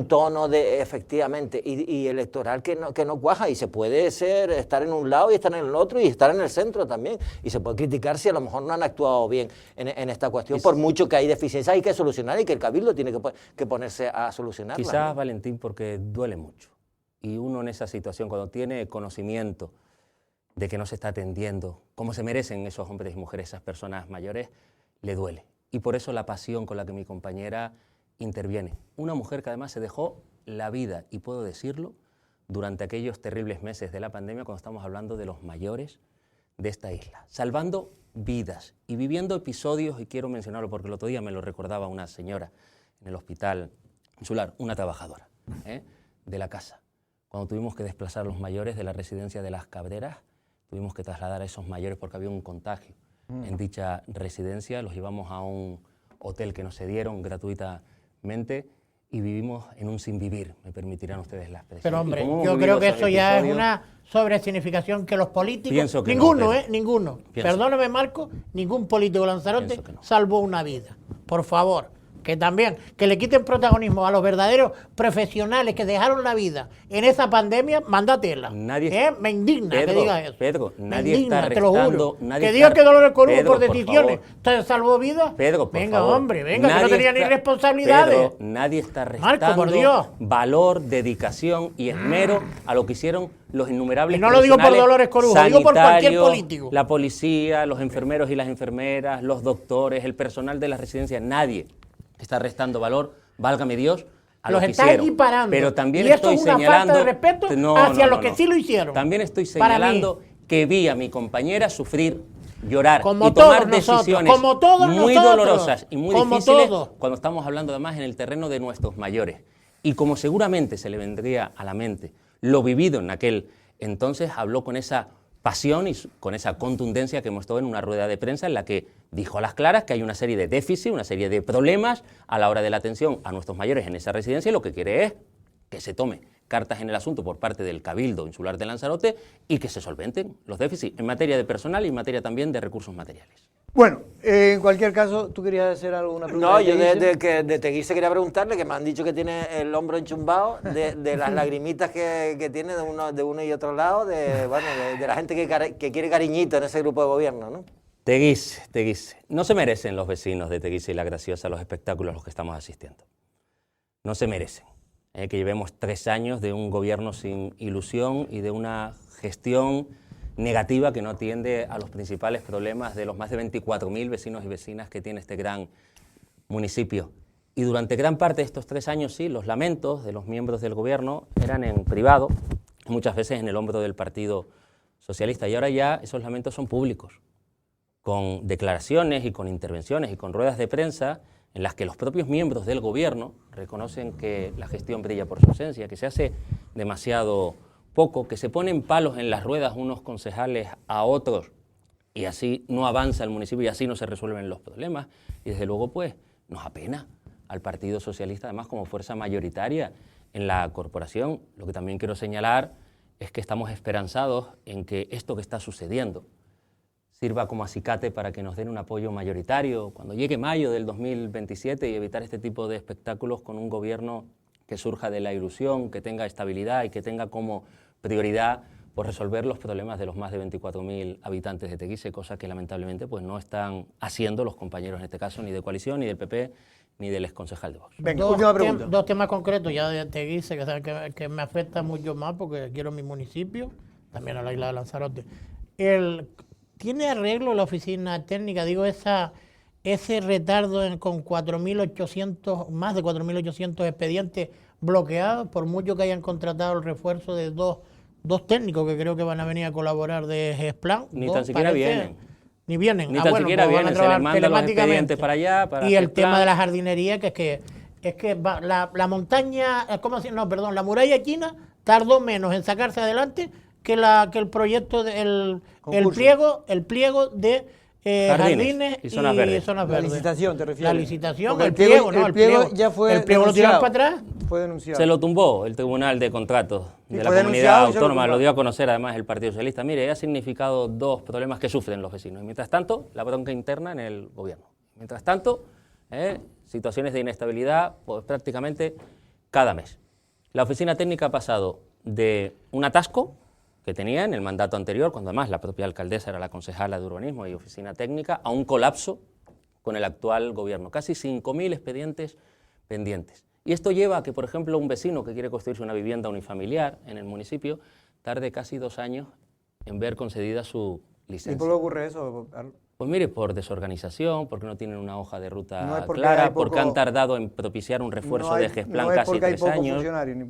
S4: tono de efectivamente y electoral que no cuaja, y se puede estar en un lado y estar en el otro y estar en el centro también, y se puede criticar si a lo mejor no han actuado bien en esta cuestión, por mucho que hay deficiencias hay que solucionar y que el Cabildo tiene que ponerse a solucionarlas.
S12: Quizás,
S4: ¿no?
S12: Valentín, porque duele mucho, y uno en esa situación, cuando tiene conocimiento de que no se está atendiendo como se merecen esos hombres y mujeres, esas personas mayores, le duele. Y por eso la pasión con la que mi compañera interviene. Una mujer que además se dejó la vida, y puedo decirlo, durante aquellos terribles meses de la pandemia, cuando estamos hablando de los mayores de esta isla, salvando vidas y viviendo episodios, y quiero mencionarlo porque el otro día me lo recordaba una señora en el hospital insular, una trabajadora de la casa. Cuando tuvimos que desplazar a los mayores de la residencia de Las Cabreras, tuvimos que trasladar a esos mayores porque había un contagio en dicha residencia, los llevamos a un hotel que nos cedieron gratuitamente y vivimos en un sin vivir, me permitirán ustedes la expresión.
S2: Pero hombre, yo creo que eso ya es una sobresignificación que los políticos,
S12: que
S2: ninguno,
S12: no,
S2: ninguno, perdóname Marco, ningún político Lanzarote salvó una vida, por favor. Que también, que le quiten protagonismo a los verdaderos profesionales que dejaron la vida en esa pandemia, mándatela. Me indigna que digas eso.
S12: Pedro,
S2: nadie
S12: está
S2: te lo juro.
S12: Nadie
S2: que digas que Dolores Corujo por
S12: Pedro,
S2: decisiones te salvó vida.
S12: Pedro, por
S2: venga,
S12: favor.
S2: hombre, venga, nadie que no tenía ni responsabilidades.
S12: Pedro, nadie está restando
S2: Marco, por Dios.
S12: valor, dedicación y esmero a lo que hicieron los innumerables
S2: y no lo digo por Dolores Corujo, lo digo por cualquier político.
S12: La policía, los enfermeros y las enfermeras, los doctores, el personal de las residencias, nadie está restando valor, válgame Dios, a
S2: los
S12: lo que
S2: está
S12: hicieron.
S2: equiparando.
S12: Pero también
S2: y eso
S12: estoy
S2: es una
S12: señalando
S2: falta de respeto hacia los que sí lo hicieron.
S12: También estoy señalando que vi a mi compañera sufrir, llorar
S2: como
S12: y tomar
S2: nosotros,
S12: decisiones
S2: como todos
S12: muy
S2: nosotros,
S12: dolorosas y muy
S2: como
S12: difíciles
S2: todos.
S12: Cuando estamos hablando además en el terreno de nuestros mayores. Y como seguramente se le vendría a la mente lo vivido en aquel entonces, habló con esa pasión y con esa contundencia que mostró en una rueda de prensa en la que dijo a las claras que hay una serie de déficits, una serie de problemas a la hora de la atención a nuestros mayores en esa residencia, y lo que quiere es que se tome cartas en el asunto por parte del Cabildo Insular de Lanzarote y que se solventen los déficits en materia de personal y en materia también de recursos materiales.
S1: Bueno, en cualquier caso, ¿tú querías hacer alguna pregunta?
S4: No, yo de Teguise quería preguntarle, que me han dicho que tiene el hombro enchumbado, de las lagrimitas que tiene de uno y otro lado, de la gente que quiere cariñito en ese grupo de gobierno, ¿no?
S12: Teguise. No se merecen los vecinos de Teguise y La Graciosa los espectáculos a los que estamos asistiendo. No se merecen. Que llevemos 3 años de un gobierno sin ilusión y de una gestión negativa que no atiende a los principales problemas de los más de 24.000 vecinos y vecinas que tiene este gran municipio. Y durante gran parte de estos 3 años, sí, los lamentos de los miembros del gobierno eran en privado, muchas veces en el hombro del Partido Socialista, y ahora ya esos lamentos son públicos, con declaraciones y con intervenciones y con ruedas de prensa en las que los propios miembros del gobierno reconocen que la gestión brilla por su ausencia, que se hace demasiado poco, que se ponen palos en las ruedas unos concejales a otros y así no avanza el municipio y así no se resuelven los problemas. Y desde luego pues nos apena al Partido Socialista además como fuerza mayoritaria en la corporación. Lo que también quiero señalar es que estamos esperanzados en que esto que está sucediendo sirva como acicate para que nos den un apoyo mayoritario cuando llegue mayo del 2027 y evitar este tipo de espectáculos con un gobierno que surja de la ilusión, que tenga estabilidad y que tenga como prioridad por resolver los problemas de los más de 24.000 habitantes de Teguise, cosa que lamentablemente pues no están haciendo los compañeros en este caso ni de coalición, ni del PP, ni del exconcejal de Vox.
S1: Venga, última pregunta.
S2: Dos temas concretos ya de Teguise, que me afecta mucho más porque quiero mi municipio, también a la isla de Lanzarote. ¿Tiene arreglo la oficina técnica? Digo, ese retardo con 4.800, más de 4.800 expedientes bloqueados, por mucho que hayan contratado el refuerzo de dos técnicos que creo que van a venir a colaborar de GESPLAN.
S12: Ni tan siquiera vienen.
S2: Ni vienen.
S12: Ni tan siquiera
S2: pues
S12: vienen, se les manda los expedientes para allá. Para
S2: y el tema de la jardinería, que la montaña, ¿cómo se llama? No, perdón, la muralla china tardó menos en sacarse adelante que el proyecto, el pliego de jardines y zonas verdes.
S1: La licitación, ¿te refieres?
S2: La licitación,
S1: porque
S2: el pliego
S1: ya fue
S2: el pliego lo tiraron para atrás.
S1: Fue denunciado.
S12: Se lo tumbó el Tribunal de Contratos de la Comunidad Autónoma, lo dio a conocer además el Partido Socialista. Mire, ha significado dos problemas que sufren los vecinos. Y mientras tanto, la bronca interna en el gobierno. Mientras tanto, situaciones de inestabilidad pues, prácticamente cada mes. La oficina técnica ha pasado de un atasco que tenía en el mandato anterior, cuando además la propia alcaldesa era la concejala de urbanismo y oficina técnica, a un colapso con el actual gobierno. Casi 5.000 expedientes pendientes. Y esto lleva a que, por ejemplo, un vecino que quiere construirse una vivienda unifamiliar en el municipio tarde casi 2 años en ver concedida su licencia.
S1: ¿Y por qué ocurre eso, Carlos?
S12: Pues mire, por desorganización, porque no tienen una hoja de ruta clara, porque han tardado en propiciar un refuerzo de GESPLAN casi 3 años.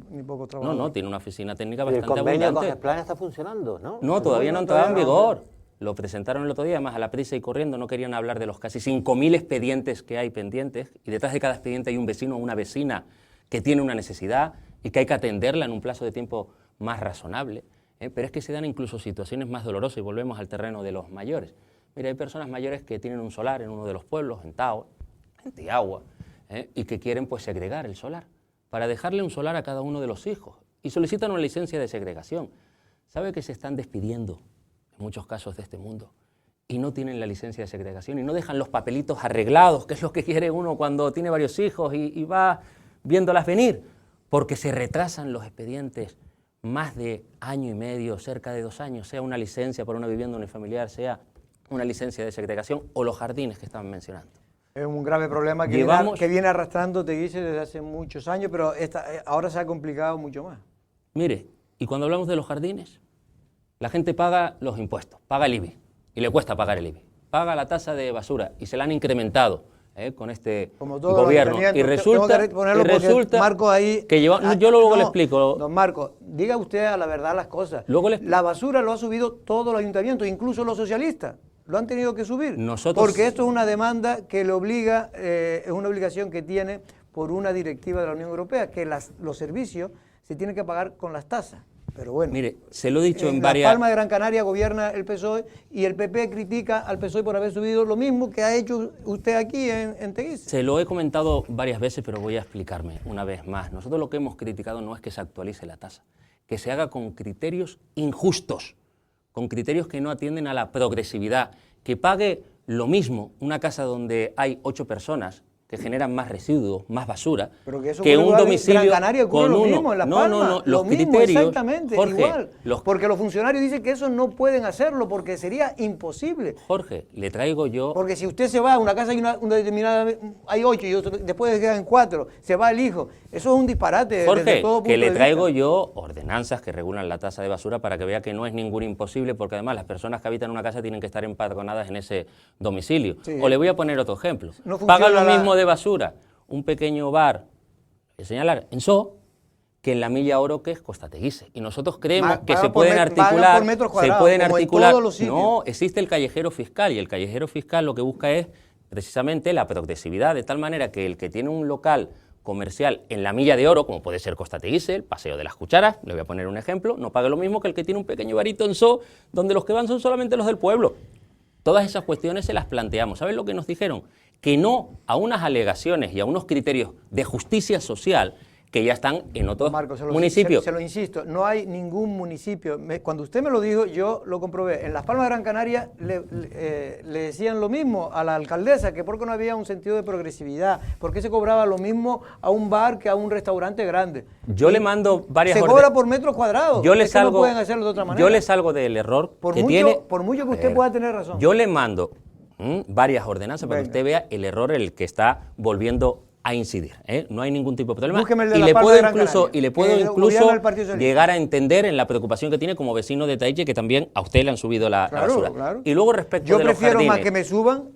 S1: Ni poco trabajo.
S12: No, tiene una oficina técnica bastante abundante.
S4: ¿El convenio con GESPLAN está funcionando, no?
S12: No, todavía no ha entrado en vigor. Lo presentaron el otro día, además a la prisa y corriendo, no querían hablar de los casi 5.000 expedientes que hay pendientes, y detrás de cada expediente hay un vecino o una vecina que tiene una necesidad y que hay que atenderla en un plazo de tiempo más razonable. Pero es que se dan incluso situaciones más dolorosas y volvemos al terreno de los mayores. Mira, hay personas mayores que tienen un solar en uno de los pueblos, en Tao, en Tiagua, y que quieren pues segregar el solar para dejarle un solar a cada uno de los hijos y solicitan una licencia de segregación. ¿Sabe que se están despidiendo en muchos casos de este mundo y no tienen la licencia de segregación y no dejan los papelitos arreglados, que es lo que quiere uno cuando tiene varios hijos y va viéndolas venir? Porque se retrasan los expedientes más de 1 año y medio, cerca de 2 años, sea una licencia para una vivienda unifamiliar, sea una licencia de segregación o los jardines que estaban mencionando.
S1: Es un grave problema que viene arrastrando Teguise desde hace muchos años, pero ahora se ha complicado mucho más.
S12: Mire, y cuando hablamos de los jardines, la gente paga los impuestos, paga el IBI, y le cuesta pagar el IBI, paga la tasa de basura, y se la han incrementado con este gobierno. Y resulta
S1: Marco ahí,
S12: que yo luego le explico.
S1: Don Marco, diga usted a la verdad las cosas. La basura lo ha subido todo el ayuntamiento, incluso los socialistas. Lo han tenido que subir, porque esto es una demanda que le obliga, es una obligación que tiene por una directiva de la Unión Europea, que los servicios se tienen que pagar con las tasas. Pero bueno,
S12: mire, se lo he dicho en
S1: varias... Palma de Gran Canaria gobierna el PSOE y el PP critica al PSOE por haber subido lo mismo que ha hecho usted aquí en Teguise.
S12: Se lo he comentado varias veces, pero voy a explicarme una vez más. Nosotros lo que hemos criticado no es que se actualice la tasa, que se haga con criterios injustos, con criterios que no atienden a la progresividad, que pague lo mismo una casa donde hay 8 personas que generan más residuos, más basura, que un domicilio
S1: en Gran Canaria ocurre
S12: con
S1: lo
S12: uno.
S1: Mismo, en La Palma,
S12: los
S1: lo mismo,
S12: criterios,
S1: exactamente,
S12: Jorge,
S1: igual. Porque los funcionarios dicen que eso no pueden hacerlo porque sería imposible.
S12: Jorge, le traigo yo...
S1: Porque si usted se va a una casa y una determinada, hay 8 y después quedan 4, se va el hijo, eso es un disparate.
S12: Jorge,
S1: desde todo punto
S12: que le
S1: de
S12: traigo
S1: vista.
S12: yo ordenanzas que regulan la tasa de basura para que vea que no es ningún imposible, porque además las personas que habitan una casa tienen que estar empadronadas en ese domicilio. Sí. O le voy a poner otro ejemplo.
S1: No
S12: paga lo mismo de basura un pequeño bar, de señalar, en So, que en la Milla Oro, que es Costa Teguise. Y nosotros creemos que se pueden articular, no, existe el callejero fiscal, y el callejero fiscal lo que busca es precisamente la progresividad, de tal manera que el que tiene un local comercial en la Milla de Oro, como puede ser Costa Teguise, el Paseo de las Cucharas, le voy a poner un ejemplo, no pague lo mismo que el que tiene un pequeño barito en So, donde los que van son solamente los del pueblo. Todas esas cuestiones se las planteamos. ¿Saben lo que nos dijeron? Que no a unas alegaciones y a unos criterios de justicia social que ya están en otros municipios.
S1: Se lo insisto, no hay ningún municipio. Cuando usted me lo dijo, yo lo comprobé. En Las Palmas de Gran Canaria le decían lo mismo a la alcaldesa, que porque no había un sentido de progresividad, porque se cobraba lo mismo a un bar que a un restaurante grande.
S12: Yo le mando varias...
S1: Se cobra por metros cuadrados.
S12: Yo le salgo,
S1: no pueden hacerlo de otra manera.
S12: Yo le salgo del error
S1: por mucho que usted pueda tener razón.
S12: Yo le mando varias ordenanzas para que usted vea el error en el que está volviendo a incidir, ¿eh? No hay ningún tipo de problema.
S1: Búsqueme el de
S12: Y
S1: La
S12: le
S1: Palma
S12: puedo
S1: de Gran
S12: incluso,
S1: Canaria,
S12: y le puedo
S1: el gobierno
S12: incluso
S1: del Partido Socialista.
S12: llegar a entender en la preocupación que tiene como vecino de Taiche, que también a usted le han subido la basura.
S1: Claro.
S12: Y luego respecto
S1: Yo
S12: de los
S1: prefiero más
S12: jardines,
S1: que me suban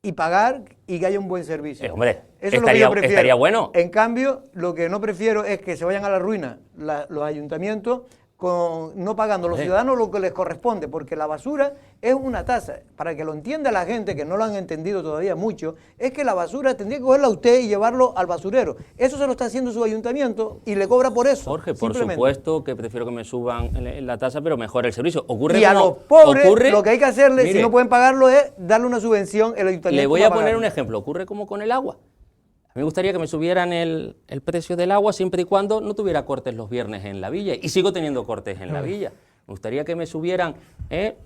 S1: y pagar y que haya un buen servicio.
S12: hombre,
S1: Eso es lo que yo prefiero.
S12: estaría bueno.
S1: En cambio, lo que no prefiero es que se vayan a la ruina los ayuntamientos no pagando a los ciudadanos lo que les corresponde, porque la basura es una tasa. Para que lo entienda la gente, que no lo han entendido todavía mucho, es que la basura tendría que cogerla usted y llevarlo al basurero. Eso se lo está haciendo su ayuntamiento y le cobra por eso.
S12: Jorge, por
S1: simplemente.
S12: supuesto que prefiero que me suban en la tasa, pero mejor el servicio. Ocurre
S1: Y a
S12: como
S1: los pobres
S12: ocurre,
S1: lo que hay que hacerle,
S12: mire,
S1: si no pueden pagarlo, es darle una subvención el ayuntamiento.
S12: le voy a
S1: para
S12: poner
S1: pagarlo.
S12: un ejemplo. Ocurre como con el agua. A mí me gustaría que me subieran el precio del agua siempre y cuando no tuviera cortes los viernes en la villa. Y sigo teniendo cortes en la villa. Me gustaría que me subieran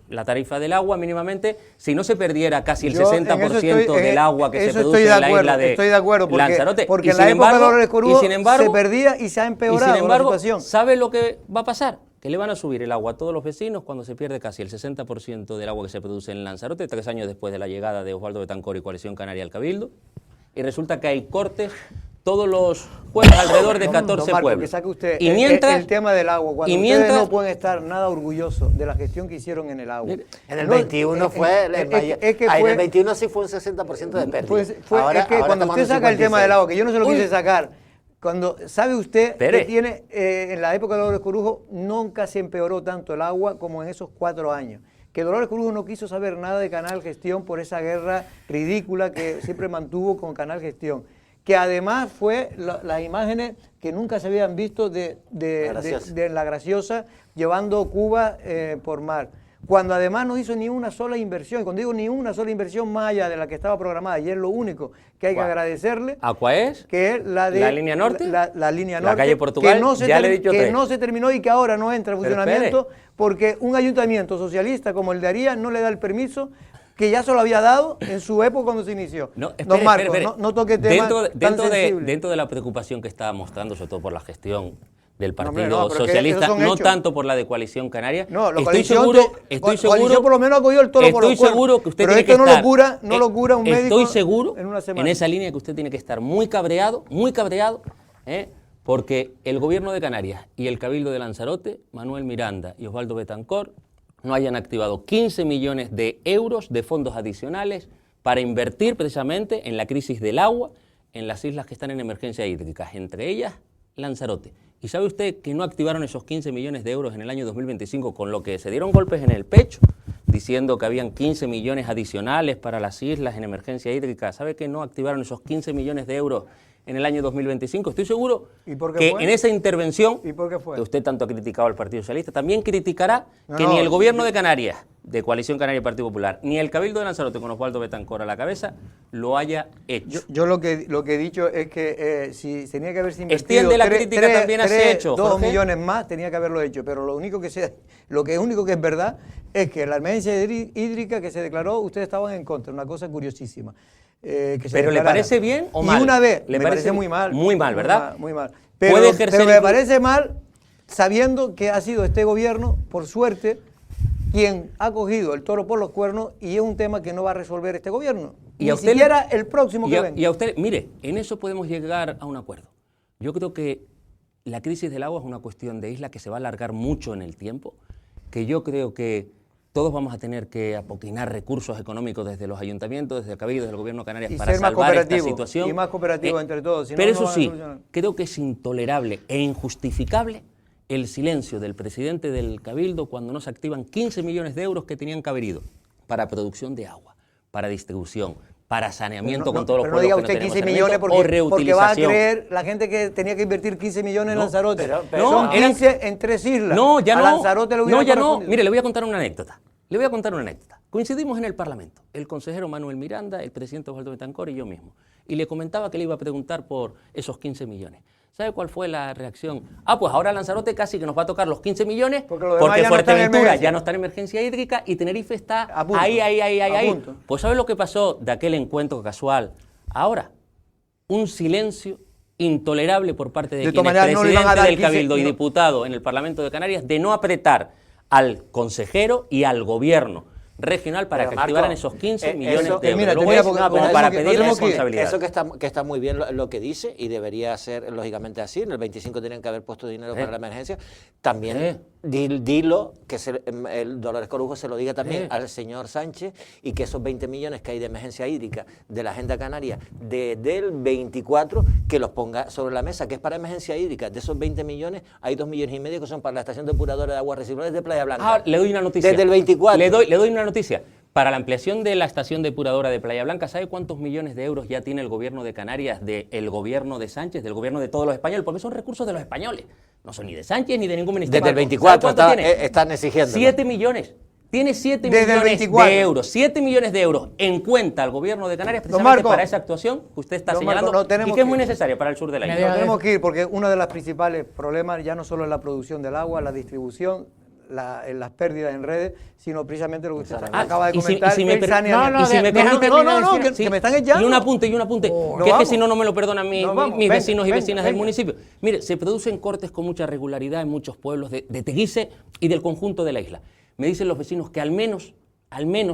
S12: la tarifa del agua mínimamente, si no se perdiera casi el 60% del agua que se produce en la isla de
S1: estoy de acuerdo,
S12: Lanzarote.
S1: porque
S12: Y
S1: en la
S12: sin
S1: época de
S12: embargo-
S1: Dolores Corujo
S12: y sin embargo-
S1: se perdía y se ha empeorado
S12: y sin embargo,
S1: la situación.
S12: ¿sabe lo que va a pasar? Que le van a subir el agua a todos los vecinos cuando se pierde casi el 60% del agua que se produce en Lanzarote, 3 años después de la llegada de Osvaldo Betancor y Coalición Canaria al Cabildo. Y resulta que hay cortes todos los jueves alrededor de 14
S1: Don Marco,
S12: pueblos.
S1: que saque usted
S12: Y mientras,
S1: el tema del agua, cuando
S12: y
S1: ustedes
S12: mientras-
S1: no pueden estar nada orgullosos de la gestión que hicieron en el agua.
S4: En el
S1: No,
S4: 21 fue el mayor.
S1: es que
S4: En
S1: fue-
S4: el 21 sí fue un 60% de pérdida.
S1: es que
S4: Ahora
S1: cuando
S4: estamos
S1: usted
S4: en
S1: saca el tema
S4: 56.
S1: del agua, que yo no se lo
S12: Uy.
S1: quise sacar, cuando sabe usted
S12: Espere.
S1: que tiene en la época de Dolores Corujo nunca se empeoró tanto el agua como en esos 4 años. Que Dolores Corujo no quiso saber nada de Canal Gestión por esa guerra ridícula que siempre mantuvo con Canal Gestión. Que además fue las imágenes que nunca se habían visto de La Graciosa llevando Cuba por mar. Cuando además no hizo ni una sola inversión, y cuando digo ni una sola inversión más allá de la que estaba programada, y es lo único que hay que agradecerle,
S12: ¿Aqua es?
S1: que es la de
S12: ¿La línea norte?
S1: La línea
S12: La
S1: norte,
S12: calle Portugal,
S1: que no se
S12: ya le he dicho
S1: que
S12: 3.
S1: no se terminó y que ahora no entra en
S12: Pero
S1: funcionamiento, porque un ayuntamiento socialista como el de Aría no le da el permiso que ya se lo había dado en su época cuando se inició.
S12: No, espere,
S1: Don Marco,
S12: espere.
S1: no toque temas tan sensibles.
S12: Dentro de la preocupación que estaba mostrando, sobre todo por la gestión del Partido
S1: No, pero que
S12: Socialista,
S1: esos son
S12: no
S1: hechos.
S12: tanto por la de Coalición Canaria.
S1: No, la
S12: estoy
S1: coalición
S12: seguro,
S1: de-
S12: estoy
S1: coalición
S12: seguro,
S1: por lo menos ha cogido el toro por los
S12: estoy
S1: cuernos.
S12: seguro que usted
S1: Pero
S12: tiene
S1: esto
S12: que
S1: no
S12: estar,
S1: lo cura un médico
S12: estoy seguro,
S1: en una semana.
S12: en esa línea que usted tiene que estar muy cabreado, porque el gobierno de Canarias y el Cabildo de Lanzarote, Manuel Miranda y Osvaldo Betancor, no hayan activado 15 millones de euros de fondos adicionales para invertir precisamente en la crisis del agua en las islas que están en emergencia hídrica, entre ellas Lanzarote. ¿Y sabe usted que no activaron esos 15 millones de euros en el año 2025, con lo que se dieron golpes en el pecho, diciendo que habían 15 millones adicionales para las islas en emergencia hídrica? ¿Sabe que no activaron esos 15 millones de euros en el año 2025? Estoy seguro
S1: ¿Y por qué
S12: que
S1: fue?
S12: en esa intervención,
S1: ¿Y por qué fue?
S12: que usted tanto ha criticado al Partido Socialista, también criticará
S1: No,
S12: que
S1: no,
S12: ni el gobierno de Canarias, de Coalición Canaria y Partido Popular, ni el Cabildo de Lanzarote con Osvaldo Betancor a la cabeza, lo haya hecho.
S1: Yo lo que he dicho es que si tenía que haberse invertido
S12: Extiende la crítica también hacia hecho,
S1: 2
S12: Jorge.
S1: millones más, tenía que haberlo hecho, pero lo único que es verdad es que la emergencia hídrica que se declaró, ustedes estaban en contra, una cosa curiosísima. Que se
S12: ¿Pero le
S1: declarara.
S12: parece bien o
S1: Y
S12: mal?
S1: una vez,
S12: ¿Le
S1: me
S12: parece
S1: parece muy mal.
S12: muy mal, ¿verdad?
S1: Muy mal.
S12: Puede
S1: Pero
S12: ejercer
S1: me
S12: inclu-
S1: parece mal sabiendo que ha sido este gobierno, por suerte, quien ha cogido el toro por los cuernos, y es un tema que no va a resolver este gobierno.
S12: Y
S1: Ni
S12: a usted le-
S1: siquiera el próximo que venga.
S12: Y a usted, mire, en eso podemos llegar a un acuerdo. Yo creo que la crisis del agua es una cuestión de isla que se va a alargar mucho en el tiempo, que yo creo que todos vamos a tener que apoquinar recursos económicos desde los ayuntamientos, desde el Cabildo, desde el Gobierno de Canarias
S1: Y
S12: para
S1: ser más
S12: salvar esta
S1: cooperativo,
S12: situación.
S1: y más cooperativo entre todos, si no,
S12: pero
S1: no
S12: eso
S1: van a
S12: sí,
S1: solucionar.
S12: creo que es intolerable e injustificable el silencio del presidente del Cabildo cuando no se activan 15 millones de euros que tenían que haber ido para producción de agua, para distribución, para saneamiento con todos los
S1: pero no
S12: pueblos
S1: diga
S12: que
S1: usted
S12: no tenemos
S1: 15 millones
S12: saneamiento, o
S1: porque va a
S12: reutilización.
S1: creer la gente que tenía que invertir 15 millones en
S12: No,
S1: Lanzarote.
S12: pero
S1: Son
S12: no, eran-
S1: 15 en 3 islas.
S12: No, ya
S1: a
S12: no.
S1: Lanzarote le hubiera
S12: No, ya no.
S1: correspondido.
S12: Mire, le voy a contar una anécdota. Coincidimos en el Parlamento, el consejero Manuel Miranda, el presidente Osvaldo Betancor y yo mismo. Y le comentaba que le iba a preguntar por esos 15 millones. ¿Sabe cuál fue la reacción? Pues ahora Lanzarote casi que nos va a tocar los 15 millones
S1: Porque los demás ya no están en
S12: Fuerteventura
S1: emergencia.
S12: ya no está en emergencia hídrica y Tenerife está
S1: A punto.
S12: ahí.
S1: punto.
S12: Pues ¿sabe lo que pasó de aquel encuentro casual? Ahora, un silencio intolerable por parte de
S1: De
S12: quien
S1: todas
S12: es
S1: maneras, no le iban a
S12: presidente
S1: dar
S12: del
S1: 15,
S12: Cabildo y
S1: no.
S12: diputado en el Parlamento de Canarias de no apretar al consejero y al gobierno regional para
S4: Pero,
S12: que
S4: Marco,
S12: activaran esos 15 millones
S4: eso-
S12: de euros.
S1: mira,
S12: Luego
S1: mira,
S12: es
S1: porque-
S12: como
S1: pero
S12: para
S1: eso que-
S12: pedir
S1: tenemos que-
S12: responsabilidad.
S4: Eso que está muy bien lo que dice y debería ser lógicamente así. En el 25 tenían que haber puesto dinero para la emergencia. También dilo, que el Dolores Corujo se lo diga también al señor Sánchez, y que esos 20 millones que hay de emergencia hídrica de la Agenda Canaria del 24, que los ponga sobre la mesa, que es para emergencia hídrica. De esos 20 millones hay 2,5 millones que son para la estación depuradora de aguas residuales de Playa Blanca.
S12: Ah, le doy una noticia.
S4: Desde el 24.
S12: Le doy una noticia. Para la ampliación de la estación depuradora de Playa Blanca, ¿sabe cuántos millones de euros ya tiene el gobierno de Canarias, del gobierno de Sánchez, del gobierno de todos los españoles? Porque son recursos de los españoles. No son ni de Sánchez ni de ningún ministerio.
S4: Desde el 24
S12: ¿Sabe cuánto
S4: están exigiendo.
S12: 7 millones. Tiene 7
S1: Desde el
S12: millones
S1: 24.
S12: de euros. 7 millones de euros en cuenta al gobierno de Canarias precisamente
S1: Marco,
S12: para esa actuación que usted está
S1: don Marco,
S12: señalando
S1: no tenemos
S12: y que es
S1: que-
S12: muy necesaria para el sur de la
S2: Me
S12: isla.
S1: Nos tenemos que ir porque uno de los principales problemas ya no solo es la producción del agua, la distribución, las pérdidas en redes, sino precisamente lo que usted acaba de
S12: y si-
S1: comentar,
S12: y si me
S1: el
S12: per-
S1: saneamiento.
S12: y si me
S1: Déjame
S12: permite-
S1: terminar de decir,
S12: sí.
S1: que me están echando.
S12: Y un apunte, que
S1: No
S12: es que
S1: vamos.
S12: si no, no me lo perdonan mis
S1: No vamos,
S12: mis
S1: venga,
S12: vecinos y
S1: venga,
S12: vecinas del
S1: venga.
S12: municipio. Mire, se producen cortes con mucha regularidad en muchos pueblos de Teguise y del conjunto de la isla. Me dicen los vecinos que al menos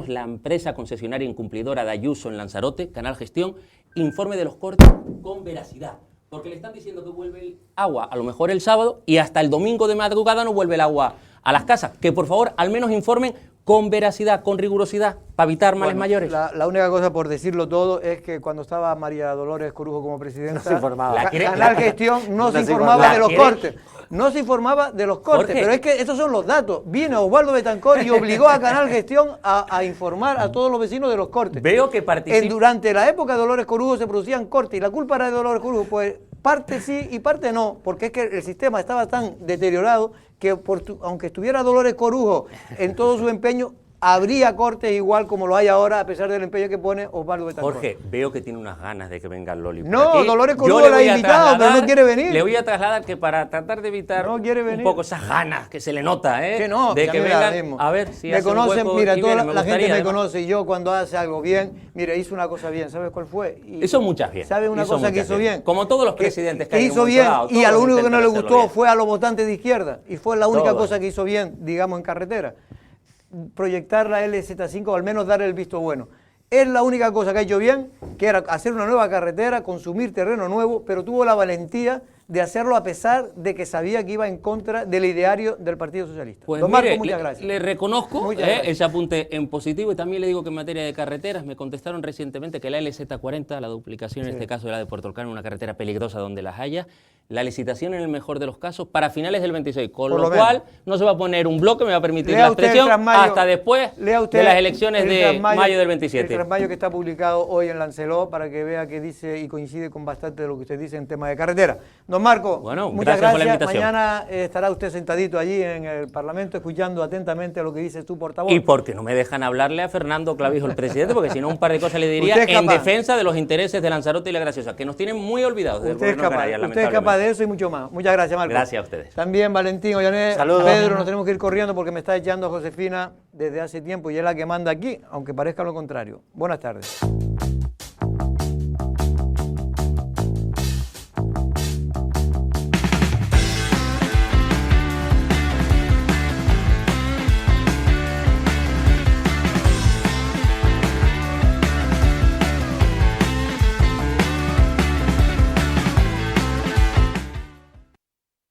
S12: la empresa concesionaria incumplidora de Ayuso en Lanzarote, Canal Gestión, informe de los cortes con veracidad. Porque le están diciendo que vuelve el agua a lo mejor el sábado y hasta el domingo de madrugada no vuelve el agua a las casas. Que por favor al menos informen con veracidad, con rigurosidad, para evitar males
S1: Bueno,
S12: mayores.
S1: La única cosa, por decirlo todo, es que cuando estaba María Dolores Corujo como presidenta,
S4: No se informaba.
S1: Canal Gestión no se
S4: No se
S1: informaba
S4: informaba.
S1: de los
S12: ¿La quiere?
S1: cortes. No se informaba de los cortes,
S12: Jorge.
S1: pero es que esos son los datos. Vino Osvaldo Betancor y obligó a Canal Gestión a informar a todos los vecinos de los cortes.
S12: Veo que participa.
S1: Durante la época de Dolores Corujo se producían cortes y la culpa era de Dolores Corujo, pues parte sí y parte no, porque es que el sistema estaba tan deteriorado que aunque estuviera Dolores Corujo en todo su empeño, habría cortes igual como lo hay ahora, a pesar del empeño que pone Osvaldo Betancor.
S12: Jorge, veo que tiene unas ganas de que venga el Loli por
S1: No,
S12: aquí.
S1: Dolores
S12: Yo
S1: Corujo
S12: le
S1: la
S12: voy
S1: ha
S12: a
S1: invitado, pero no
S12: trasladar-
S1: quiere venir.
S12: Le voy a trasladar que para tratar de evitar
S1: No quiere venir.
S12: un poco esas ganas que se le nota,
S1: Que no,
S12: de
S1: a
S12: que
S1: mí me da
S12: venga,
S1: lo mismo.
S12: a ver si
S1: me
S12: hace un
S1: conocen,
S12: hueco
S1: mira,
S12: y
S1: toda
S12: viene, me
S1: la gente
S12: gustaría,
S1: me
S12: además.
S1: conoce y yo cuando hace algo bien, mira, hizo una cosa bien, ¿sabes cuál fue?
S12: Hizo muchas bien.
S1: ¿Sabe una
S12: Hizo
S1: cosa que
S12: muchas
S1: hizo bien?
S12: Como todos los presidentes que hay en un
S1: hizo
S12: momento
S1: bien
S12: dado,
S1: y a lo
S12: todos
S1: único que no
S12: intentan
S1: le
S12: hacerlo
S1: gustó
S12: bien.
S1: fue a los votantes de izquierda y fue la única
S12: Todos.
S1: cosa que hizo bien, digamos, en carretera. Proyectar la LZ5 o al menos dar el visto bueno. Es la única cosa que ha hecho bien, que era hacer una nueva carretera, consumir terreno nuevo, pero tuvo la valentía de hacerlo a pesar de que sabía que iba en contra del ideario del Partido Socialista.
S12: Pues
S1: Don Marco,
S12: mire,
S1: muchas gracias.
S12: le reconozco
S1: Muchas gracias.
S12: ese apunte en positivo y también le digo que en materia de carreteras me contestaron recientemente que la LZ40, la duplicación en este caso de la de Puerto Olcán, una carretera peligrosa donde las haya, la licitación en el mejor de los casos para finales del 26, con
S1: Por
S12: lo
S1: lo
S12: cual no se va a poner un bloque, me va a permitir
S1: Lea
S12: la
S1: usted el
S12: expresión
S1: Trasmayo-
S12: hasta después
S1: lea usted
S12: de las elecciones
S1: el
S12: de
S1: Trasmayo-
S12: mayo del
S1: El
S12: 27.
S1: Trasmayo que está publicado hoy en Lancelot para que vea que dice y coincide con bastante de lo que usted dice en tema de carretera. Don Marco,
S12: Bueno,
S1: muchas
S12: gracias por la
S1: gracias.
S12: invitación.
S1: Mañana estará usted sentadito allí en el Parlamento escuchando atentamente a lo que dice tu portavoz.
S12: Y porque no me dejan hablarle a Fernando Clavijo, el presidente, porque si no un par de cosas le diría
S1: Usted es
S12: en
S1: capaz.
S12: defensa de los intereses de Lanzarote y La Graciosa, que nos tienen muy olvidados del
S1: Usted es
S12: gobierno
S1: capaz,
S12: canario,
S1: usted es capaz de eso y mucho más. Muchas gracias, Marco.
S12: Gracias a ustedes.
S1: También Valentín, Ollané,
S4: Saludos.
S1: Pedro, nos tenemos que ir corriendo porque me está echando Josefina desde hace tiempo y es la que manda aquí, aunque parezca lo contrario. Buenas tardes.